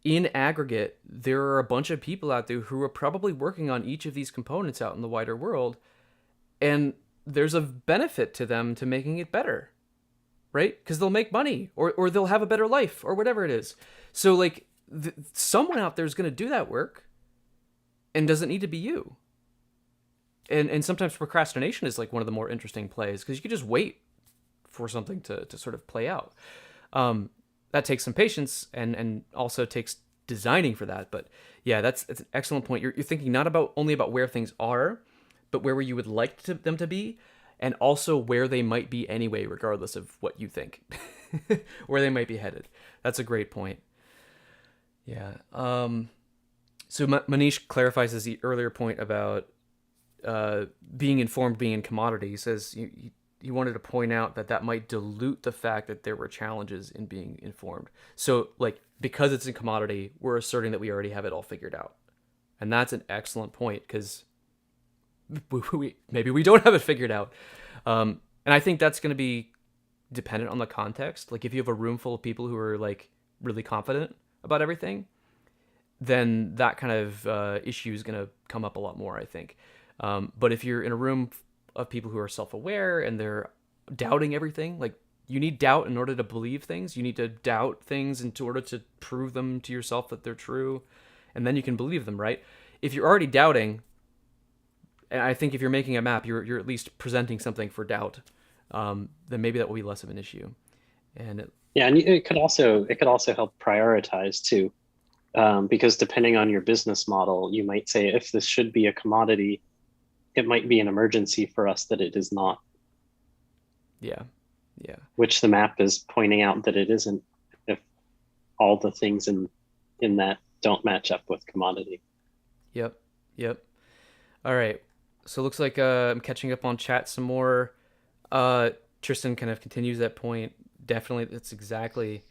Speaker 2: in aggregate, there are a bunch of people out there who are probably working on each of these components out in the wider world, and there's a benefit to them to making it better, right? Because they'll make money, or they'll have a better life, or whatever it is. So like, someone out there is going to do that work, and doesn't need to be you. And sometimes procrastination is like one of the more interesting plays, because you can just wait for something to sort of play out. That takes some patience, and also takes designing for that. But yeah, that's an excellent point. You're thinking not only about where things are, but where you would like them to be, and also where they might be anyway, regardless of what you think, where they might be headed. That's a great point. Yeah. So Manish clarifies his earlier point about being informed being in commodity. He says he wanted to point out that might dilute the fact that there were challenges in being informed. So like, because it's a commodity, we're asserting that we already have it all figured out. And that's an excellent point, because maybe we don't have it figured out. And I think that's going to be dependent on the context. Like, if you have a room full of people who are like really confident about everything, then that kind of issue is going to come up a lot more, I think. But if you're in a room of people who are self-aware and they're doubting everything, like, you need doubt in order to believe things. You need to doubt things in order to prove them to yourself that they're true, and then you can believe them, right? If you're already doubting, and I think if you're making a map, you're at least presenting something for doubt, then maybe that will be less of an issue. And
Speaker 3: it could also help prioritize too, because depending on your business model, you might say, if this should be a commodity, it might be an emergency for us that it is not.
Speaker 2: Yeah.
Speaker 3: Which the map is pointing out that it isn't, if all the things in that don't match up with commodity.
Speaker 2: Yep. All right. So it looks like I'm catching up on chat some more. Tristan kind of continues that point. Definitely, that's exactly.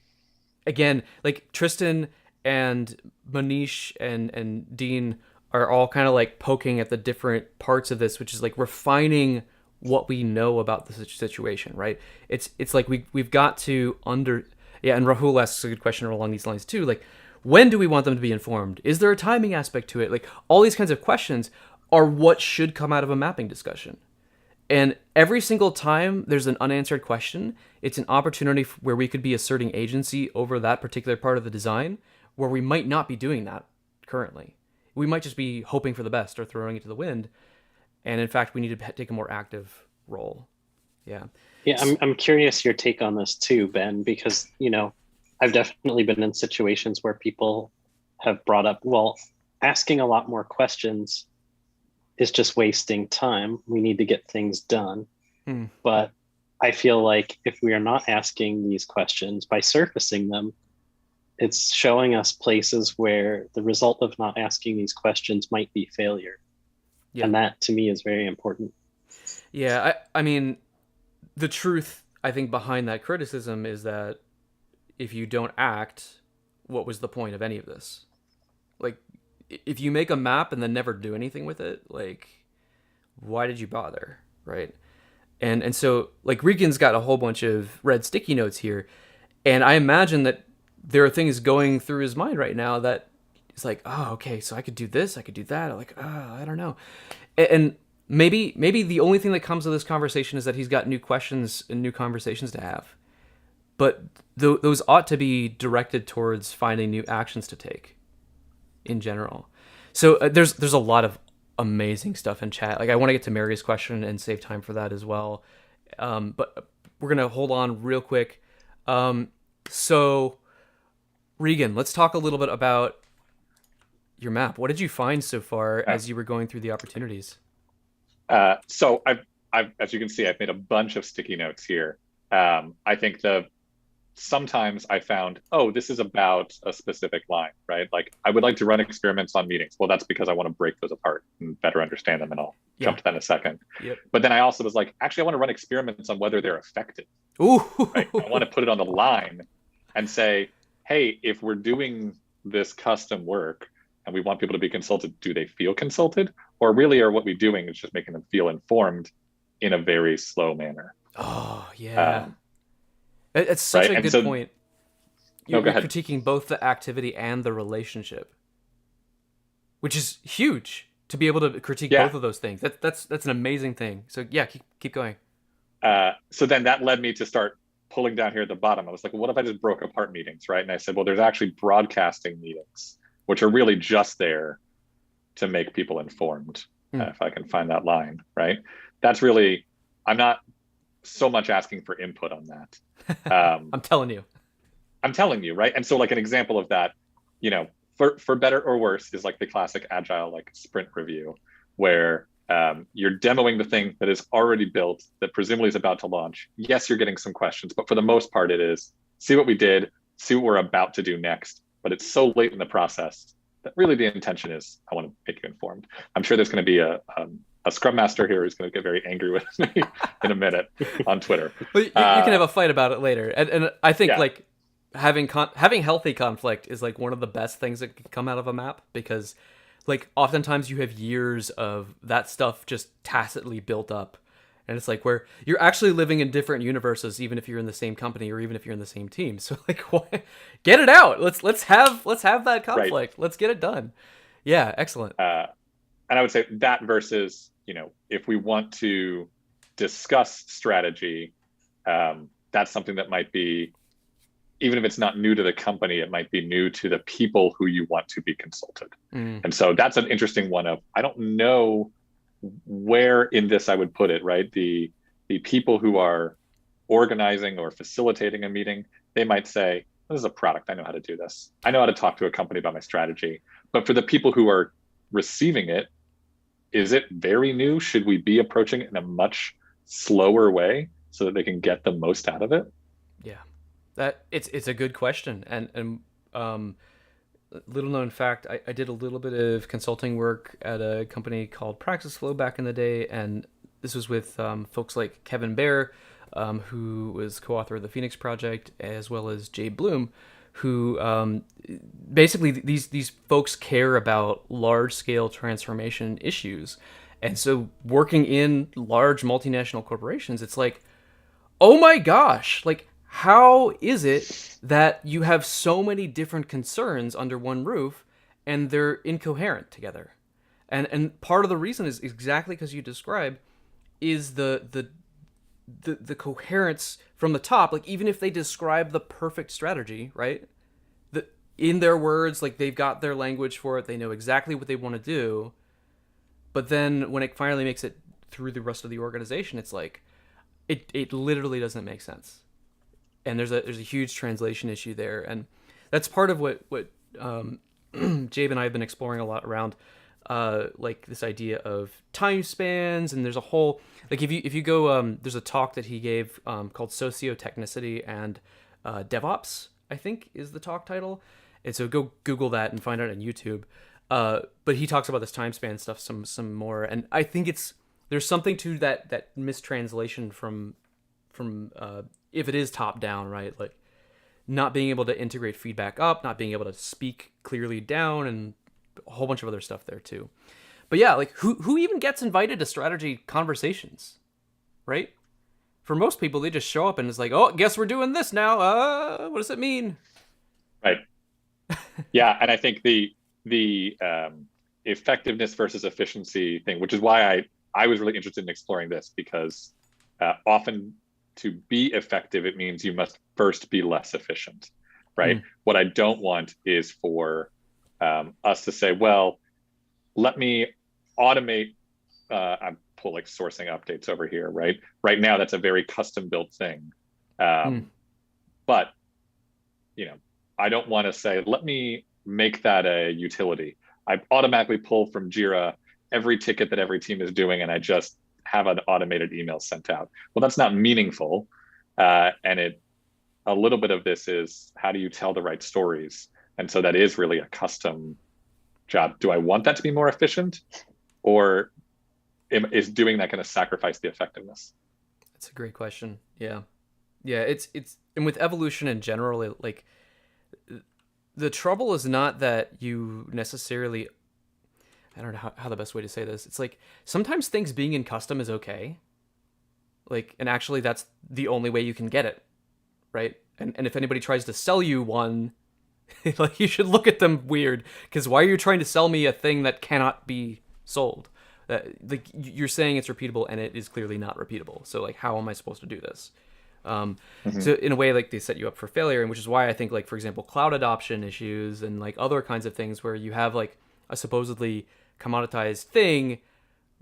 Speaker 2: Again, like, Tristan and Manish and Dean are all kind of like poking at the different parts of this, which is like refining what we know about the situation, right? It's like we've got to and Rahul asks a good question along these lines too. Like, when do we want them to be informed? Is there a timing aspect to it? Like, all these kinds of questions are what should come out of a mapping discussion. And every single time there's an unanswered question, it's an opportunity where we could be asserting agency over that particular part of the design, where we might not be doing that currently. We might just be hoping for the best or throwing it to the wind. And in fact, we need to take a more active role. Yeah.
Speaker 3: Yeah, I'm curious your take on this too, Ben, because, I've definitely been in situations where people have brought up, well, asking a lot more questions is just wasting time. We need to get things done. But I feel like if we are not asking these questions, by surfacing them, it's showing us places where the result of not asking these questions might be failure. Yeah. And that to me is very important.
Speaker 2: Yeah, I mean, the truth, I think, behind that criticism is that if you don't act, what was the point of any of this? Like, if you make a map and then never do anything with it, like, why did you bother, right? And so, like, Regan's got a whole bunch of red sticky notes here, and I imagine that there are things going through his mind right now that it's like, oh, okay, so I could do this, I could do that. I'm like, I don't know. And maybe the only thing that comes of this conversation is that he's got new questions and new conversations to have. But those ought to be directed towards finding new actions to take in general. So there's a lot of amazing stuff in chat. Like I want to get to Mary's question and save time for that as well. But we're gonna hold on real quick. So Regan, let's talk a little bit about your map. What did you find so far as you were going through the opportunities?
Speaker 1: So as you can see, I've made a bunch of sticky notes here. I think sometimes I found, oh, this is about a specific line, right? Like I would like to run experiments on meetings. Well, that's because I want to break those apart and better understand them, and I'll jump to that in a second.
Speaker 2: Yep.
Speaker 1: But then I also was like, actually, I want to run experiments on whether they're effective.
Speaker 2: Ooh.
Speaker 1: Right? I want to put it on the line and say, hey, if we're doing this custom work and we want people to be consulted, do they feel consulted? Or really are what we're doing is just making them feel informed in a very slow manner?
Speaker 2: Oh, yeah. It's such a good point. You're critiquing both the activity and the relationship, which is huge to be able to critique both of those things. That's an amazing thing. So yeah, keep going.
Speaker 1: So then that led me to start pulling down here at the bottom. I was like, well, what if I just broke apart meetings, right? And I said, well, there's actually broadcasting meetings, which are really just there to make people informed. If I can find that line, right? That's really, I'm not so much asking for input on that.
Speaker 2: I'm telling you,
Speaker 1: right? And so like an example of that, for better or worse is like the classic agile, like sprint review, where you're demoing the thing that is already built, that presumably is about to launch. Yes, you're getting some questions, but for the most part, it is see what we did, see what we're about to do next. But it's so late in the process that really the intention is, I want to make you informed. I'm sure there's going to be a Scrum Master here who's going to get very angry with me in a minute on Twitter.
Speaker 2: But you can have a fight about it later. And I think like having healthy conflict is like one of the best things that can come out of a map, because like oftentimes you have years of that stuff just tacitly built up, and it's like where you're actually living in different universes, even if you're in the same company or even if you're in the same team. So like, get it out. Let's have that conflict. Right. Let's get it done. Yeah, excellent.
Speaker 1: And I would say that versus, if we want to discuss strategy, that's something that might be, even if it's not new to the company, it might be new to the people who you want to be consulted. And so that's an interesting one of, I don't know where in this I would put it, right? The people who are organizing or facilitating a meeting, they might say, this is a product, I know how to do this. I know how to talk to a company about my strategy. But for the people who are receiving it, is it very new? Should we be approaching it in a much slower way so that they can get the most out of it?
Speaker 2: Yeah, it's a good question. And little known fact, I did a little bit of consulting work at a company called Praxis Flow back in the day, and this was with folks like Kevin Bear, who was co-author of the Phoenix Project, as well as Jay Bloom, who basically these folks care about large-scale transformation issues. And so working in large multinational corporations, it's like, oh my gosh, like, how is it that you have so many different concerns under one roof and they're incoherent together? And part of the reason is exactly because you describe is the coherence from the top. Like, even if they describe the perfect strategy, right? In their words, like they've got their language for it, they know exactly what they want to do. But then when it finally makes it through the rest of the organization, it's like it literally doesn't make sense. And there's a huge translation issue there, and that's part of what Jabe and I have been exploring a lot around, like this idea of time spans. And there's a whole, like if you go, there's a talk that he gave called Sociotechnicity and DevOps, I think is the talk title, and so go Google that and find it on YouTube. But he talks about this time span stuff some more, and I think there's something to that mistranslation from if it is top down, right? Like not being able to integrate feedback up, not being able to speak clearly down, and a whole bunch of other stuff there too. But yeah, like who even gets invited to strategy conversations, right? For most people, they just show up and it's like, oh, guess we're doing this now. What does it mean?
Speaker 1: Right. Yeah, and I think the effectiveness versus efficiency thing, which is why I was really interested in exploring this, because often to be effective, it means you must first be less efficient, right? What I don't want is for us to say, well, let me automate. I'm pull like sourcing updates over here, right? Right now, that's a very custom built thing. But I don't want to say, let me make that a utility. I automatically pull from Jira every ticket that every team is doing, and I just have an automated email sent out. Well, that's not meaningful. And a little bit of this is, how do you tell the right stories? And so that is really a custom job. Do I want that to be more efficient, or is doing that going to sacrifice the effectiveness?
Speaker 2: That's a great question. Yeah. It's and with evolution in general, like, the trouble is not that you necessarily, I don't know how the best way to say this. It's like, sometimes things being in custom is okay. Like, and actually that's the only way you can get it. Right. And if anybody tries to sell you one, like, you should look at them weird, because why are you trying to sell me a thing that cannot be sold? Like, you're saying it's repeatable, and it is clearly not repeatable. So, like, how am I supposed to do this? So in a way, like, they set you up for failure, and which is why I think, like, for example, cloud adoption issues and like other kinds of things where you have like a supposedly commoditized thing,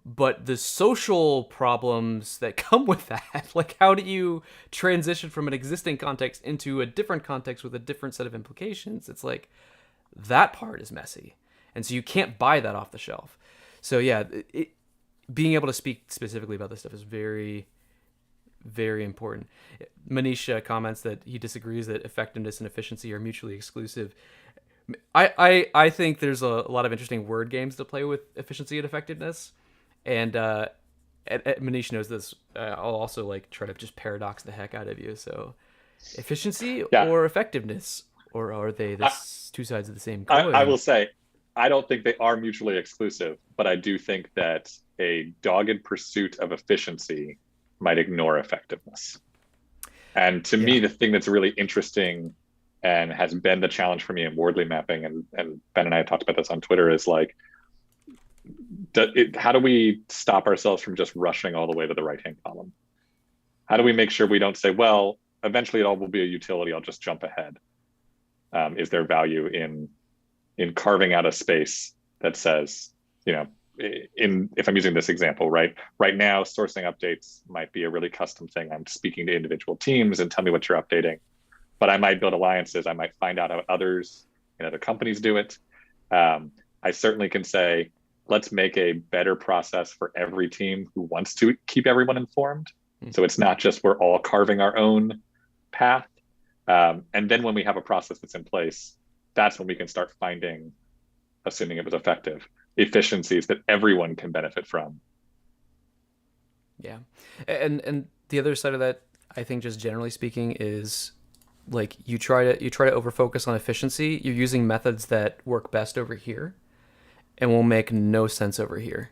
Speaker 2: but the social problems that come with that, like, how do you transition from an existing context into a different context with a different set of implications? It's like, that part is messy, and so you can't buy that off the shelf. So yeah, being able to speak specifically about this stuff is very, very important. Manish comments that he disagrees that effectiveness and efficiency are mutually exclusive. I think there's a lot of interesting word games to play with efficiency and effectiveness, and Manish knows this. I'll also like try to just paradox the heck out of you. So, efficiency or effectiveness, or are they two sides of the same coin?
Speaker 1: I will say, I don't think they are mutually exclusive, but I do think that a dogged pursuit of efficiency might ignore effectiveness. And to me, the thing that's really interesting and has been the challenge for me in Wardley mapping, and Ben and I have talked about this on Twitter, is like, how do we stop ourselves from just rushing all the way to the right-hand column? How do we make sure we don't say, well, eventually it all will be a utility, I'll just jump ahead? Is there value in carving out a space that says, if I'm using this example, right now, sourcing updates might be a really custom thing. I'm speaking to individual teams and tell me what you're updating, but I might build alliances. I might find out how others in other companies do it. I certainly can say, let's make a better process for every team who wants to keep everyone informed. So it's not just we're all carving our own path. And then when we have a process that's in place, that's when we can start finding, assuming it was effective, efficiencies that everyone can benefit from.
Speaker 2: Yeah. And the other side of that, I think, just generally speaking, is like, you try to over focus on efficiency. You're using methods that work best over here and will make no sense over here.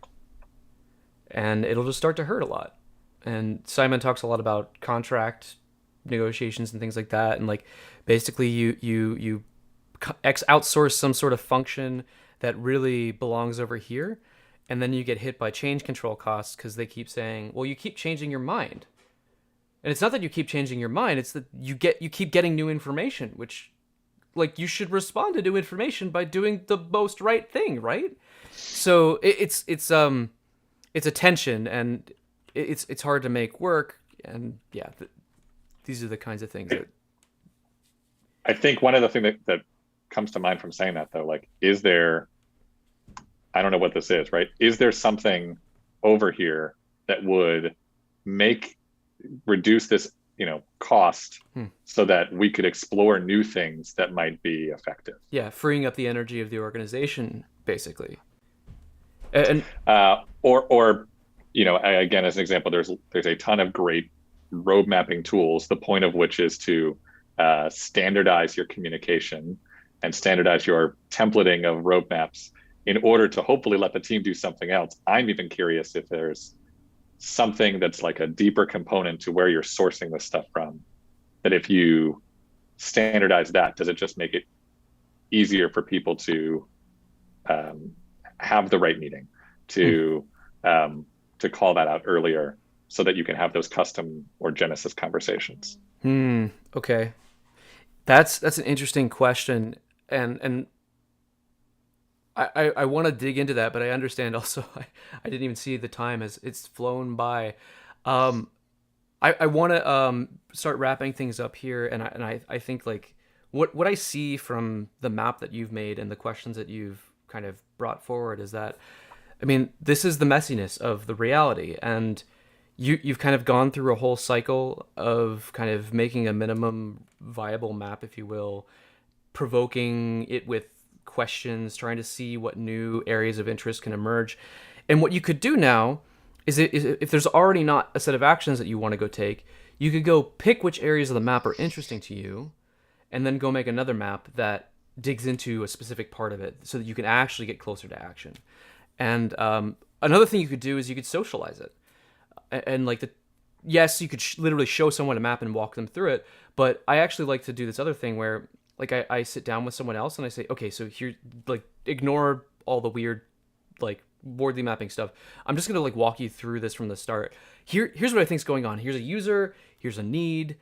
Speaker 2: And it'll just start to hurt a lot. And Simon talks a lot about contract negotiations and things like that. And like, basically you outsource some sort of function that really belongs over here, and then you get hit by change control costs because they keep saying, well, you keep changing your mind. And it's not that you keep changing your mind, it's that you keep getting new information, which, like, you should respond to new information by doing the most right thing, right? So it's a tension, and it's hard to make work. And yeah, these are the kinds of things that
Speaker 1: I think one of the things that comes to mind from saying that, though, like, is there, I don't know what this is, right? Is there something over here that would reduce this, cost so that we could explore new things that might be effective?
Speaker 2: Yeah, freeing up the energy of the organization, basically. And
Speaker 1: again, as an example, there's a ton of great road mapping tools, the point of which is to standardize your communication and standardize your templating of roadmaps in order to hopefully let the team do something else. I'm even curious if there's something that's like a deeper component to where you're sourcing this stuff from, that if you standardize that, does it just make it easier for people to have the right meeting, to call that out earlier, so that you can have those custom or Genesis conversations?
Speaker 2: Okay. That's an interesting question. And I want to dig into that, but I understand also I didn't even see the time as it's flown by. Um, I want to start wrapping things up here, and I think like what I see from the map that you've made and the questions that you've kind of brought forward is that, I mean, this is the messiness of the reality, and you've kind of gone through a whole cycle of kind of making a minimum viable map, if you will, provoking it with questions, trying to see what new areas of interest can emerge. And what you could do now is if there's already not a set of actions that you want to go take, you could go pick which areas of the map are interesting to you, and then go make another map that digs into a specific part of it so that you can actually get closer to action. And another thing you could do is you could socialize it. And like yes, you could literally show someone a map and walk them through it. But I actually like to do this other thing where like I sit down with someone else and I say, okay, so here, like, ignore all the weird, like, Wardley mapping stuff. I'm just gonna like walk you through this from the start. Here's what I think's going on. Here's a user, here's a need,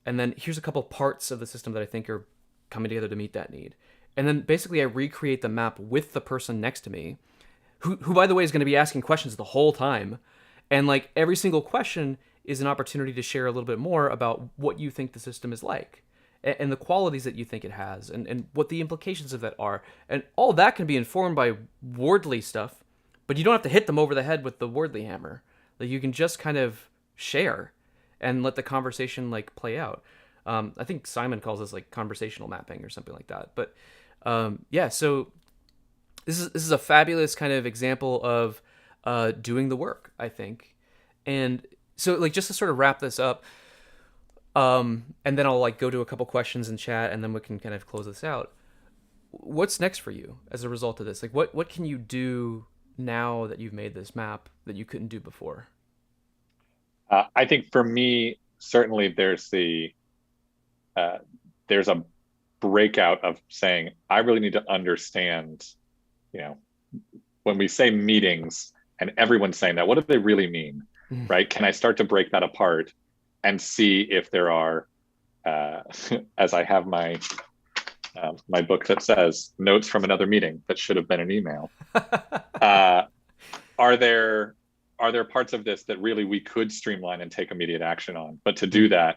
Speaker 2: and then here's a couple parts of the system that I think are coming together to meet that need. And then basically I recreate the map with the person next to me, who by the way is going to be asking questions the whole time. And like every single question is an opportunity to share a little bit more about what you think the system is like, and the qualities that you think it has, and what the implications of that are. And all that can be informed by Wardley stuff, but you don't have to hit them over the head with the Wardley hammer. Like, you can just kind of share and let the conversation like play out. I think Simon calls this like conversational mapping or something like that. But yeah, so this is a fabulous kind of example of doing the work, I think. And so like just to sort of wrap this up, and then I'll like go to a couple questions in chat, and then we can kind of close this out. What's next for you as a result of this? Like what can you do now that you've made this map that you couldn't do before?
Speaker 1: I think for me, certainly there's a breakout of saying, I really need to understand, when we say meetings and everyone's saying that, what do they really mean, right? Can I start to break that apart and see if there are, as I have my book that says notes from another meeting that should have been an email. Are there parts of this that really we could streamline and take immediate action on? But to do that,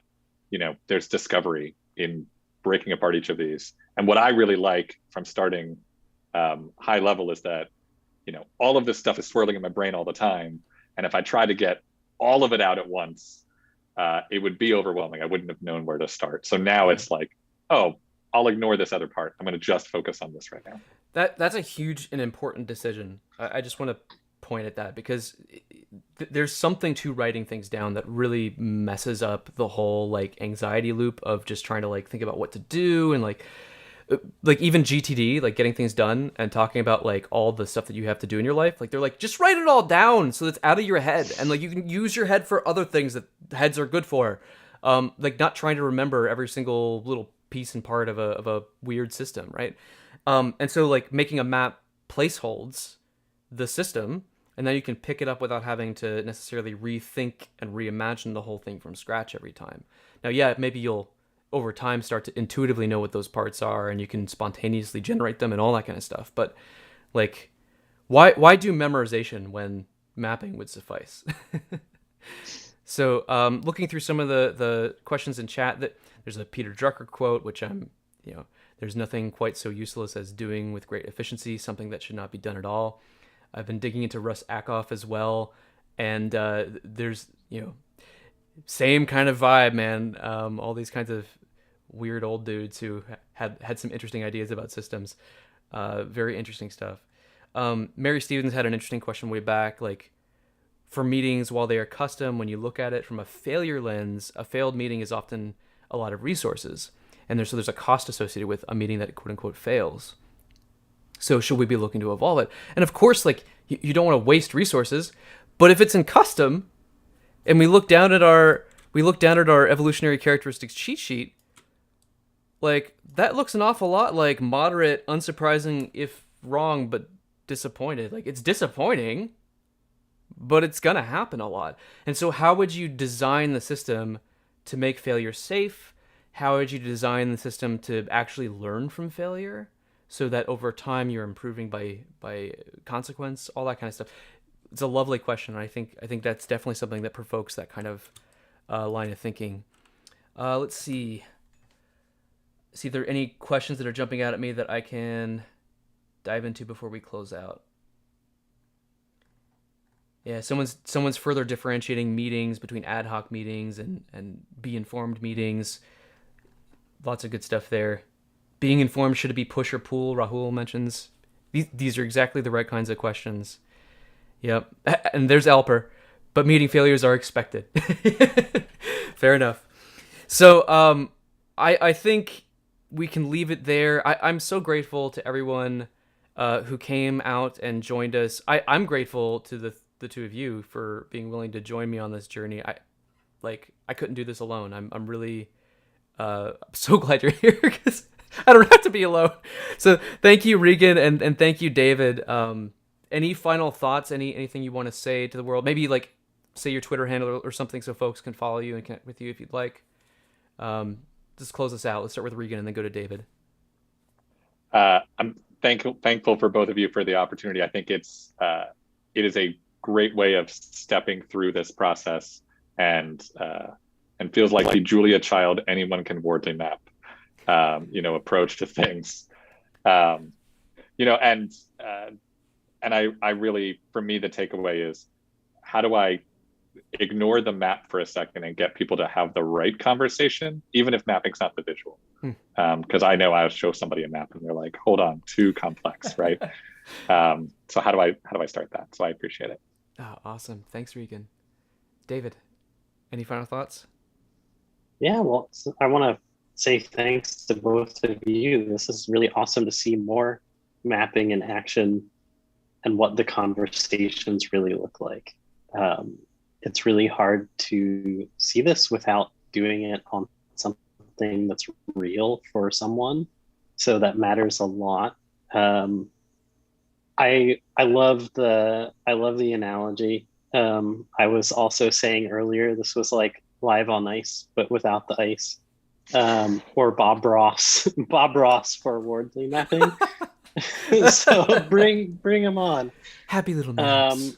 Speaker 1: there's discovery in breaking apart each of these. And what I really like from starting high level is that, all of this stuff is swirling in my brain all the time. And if I try to get all of it out at once, it would be overwhelming. I wouldn't have known where to start. So now it's like, oh, I'll ignore this other part. I'm going to just focus on this right now.
Speaker 2: That's a huge and important decision. I just want to point at that because there's something to writing things down that really messes up the whole like anxiety loop of just trying to like think about what to do, and like even GTD, like getting things done and talking about like all the stuff that you have to do in your life. Like they're like, just write it all down so it's out of your head, and like you can use your head for other things that heads are good for. Like not trying to remember every single little piece and part of a weird system, right? And so like making a map placeholds the system, and then you can pick it up without having to necessarily rethink and reimagine the whole thing from scratch every time. Now, yeah, maybe you'll over time start to intuitively know what those parts are, and you can spontaneously generate them and all that kind of stuff. But like, why do memorization when mapping would suffice? So looking through some of the questions in chat, that there's a Peter Drucker quote, which there's nothing quite so useless as doing with great efficiency something that should not be done at all. I've been digging into Russ Ackoff as well, and there's same kind of vibe, man. All these kinds of weird old dudes who had some interesting ideas about systems. Very interesting stuff. Mary Stevens had an interesting question way back, like, for meetings, while they are custom, when you look at it from a failure lens, a failed meeting is often a lot of resources, and there's a cost associated with a meeting that quote unquote fails. So should we be looking to evolve it? And of course, like, you don't want to waste resources, but if it's in custom, and we look down at our evolutionary characteristics cheat sheet, like, that looks an awful lot like moderate, unsurprising if wrong, but disappointed. Like, it's disappointing, but it's gonna happen a lot. And so how would you design the system to make failure safe? How would you design the system to actually learn from failure so that over time you're improving by consequence, all that kind of stuff. It's a lovely question. I think that's definitely something that provokes that kind of line of thinking. Let's see. See if there are any questions that are jumping out at me that I can dive into before we close out. Yeah, someone's further differentiating meetings between ad hoc meetings and be informed meetings. Lots of good stuff there. Being informed, should it be push or pull? Rahul mentions. These are exactly the right kinds of questions. Yep. And there's Alper. But meeting failures are expected. Fair enough. So I think we can leave it there. I'm so grateful to everyone who came out and joined us. I'm grateful to the two of you for being willing to join me on this journey. I couldn't do this alone. I'm really so glad you're here because I don't have to be alone. So thank you, Regan, and thank you, David. Any final thoughts? Anything you want to say to the world? Maybe like say your Twitter handle or something so folks can follow you and connect with you if you'd like. Just close us out. Let's start with Regan and then go to David.
Speaker 1: I'm thankful for both of you for the opportunity. I think it is a great way of stepping through this process and feels like the Julia Child, anyone can Wardley map, approach to things. And I really, for me, the takeaway is, how do I ignore the map for a second and get people to have the right conversation, even if mapping's not the visual? Because I know I'll show somebody a map and they're like, hold on, too complex, right? So how do I start that? So I appreciate it.
Speaker 2: Oh, awesome. Thanks, Regan. David, any final thoughts?
Speaker 3: Yeah, well, I want to say thanks to both of you. This is really awesome to see more mapping in action and what the conversations really look like. It's really hard to see this without doing it on something that's real for someone. So that matters a lot. I love the analogy. I was also saying earlier, this was like live on ice, but without the ice. Or Bob Ross for Wardley mapping. So bring him on.
Speaker 2: Happy little maps.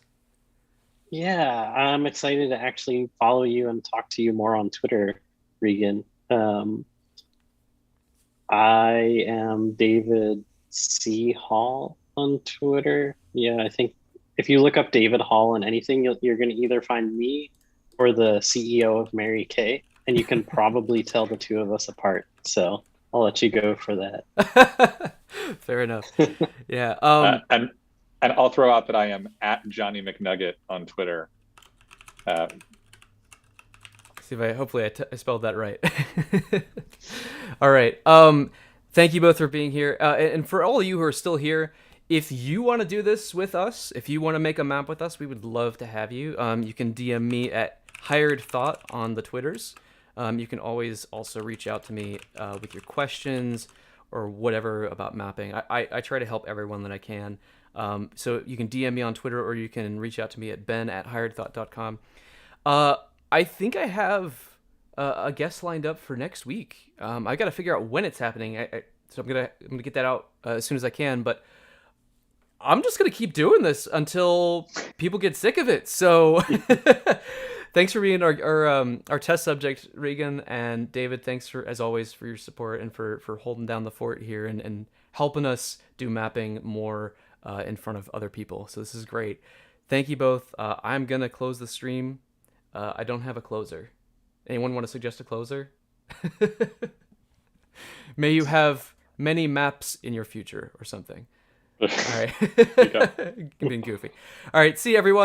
Speaker 3: Yeah, I'm excited to actually follow you and talk to you more on Twitter, Regan. I am David C. Hall on Twitter. Yeah, I think if you look up David Hall and anything, you're going to either find me or the CEO of Mary Kay, and you can probably tell the two of us apart. So I'll let you go for that.
Speaker 2: Fair enough. Yeah.
Speaker 1: And I'll throw out that I am at Johnny McNugget on Twitter.
Speaker 2: See if hopefully I spelled that right. All right. Thank you both for being here. And for all of you who are still here, if you want to do this with us, if you want to make a map with us, we would love to have you. You can DM me at Hired Thought on the Twitters. You can always also reach out to me with your questions or whatever about mapping. I try to help everyone that I can. So you can DM me on Twitter or you can reach out to me at ben@hiredthought.com. I think I have a guest lined up for next week. I got to figure out when it's happening. So I'm gonna get that out as soon as I can. But I'm just gonna keep doing this until people get sick of it. So thanks for being our test subject, Regan, and David. Thanks as always for your support and for holding down the fort here and helping us do mapping more in front of other people. So this is great. Thank you both. I'm gonna close the stream. I don't have a closer. Anyone want to suggest a closer? May you have many maps in your future or something. All right. Being goofy. All right. See you, everyone.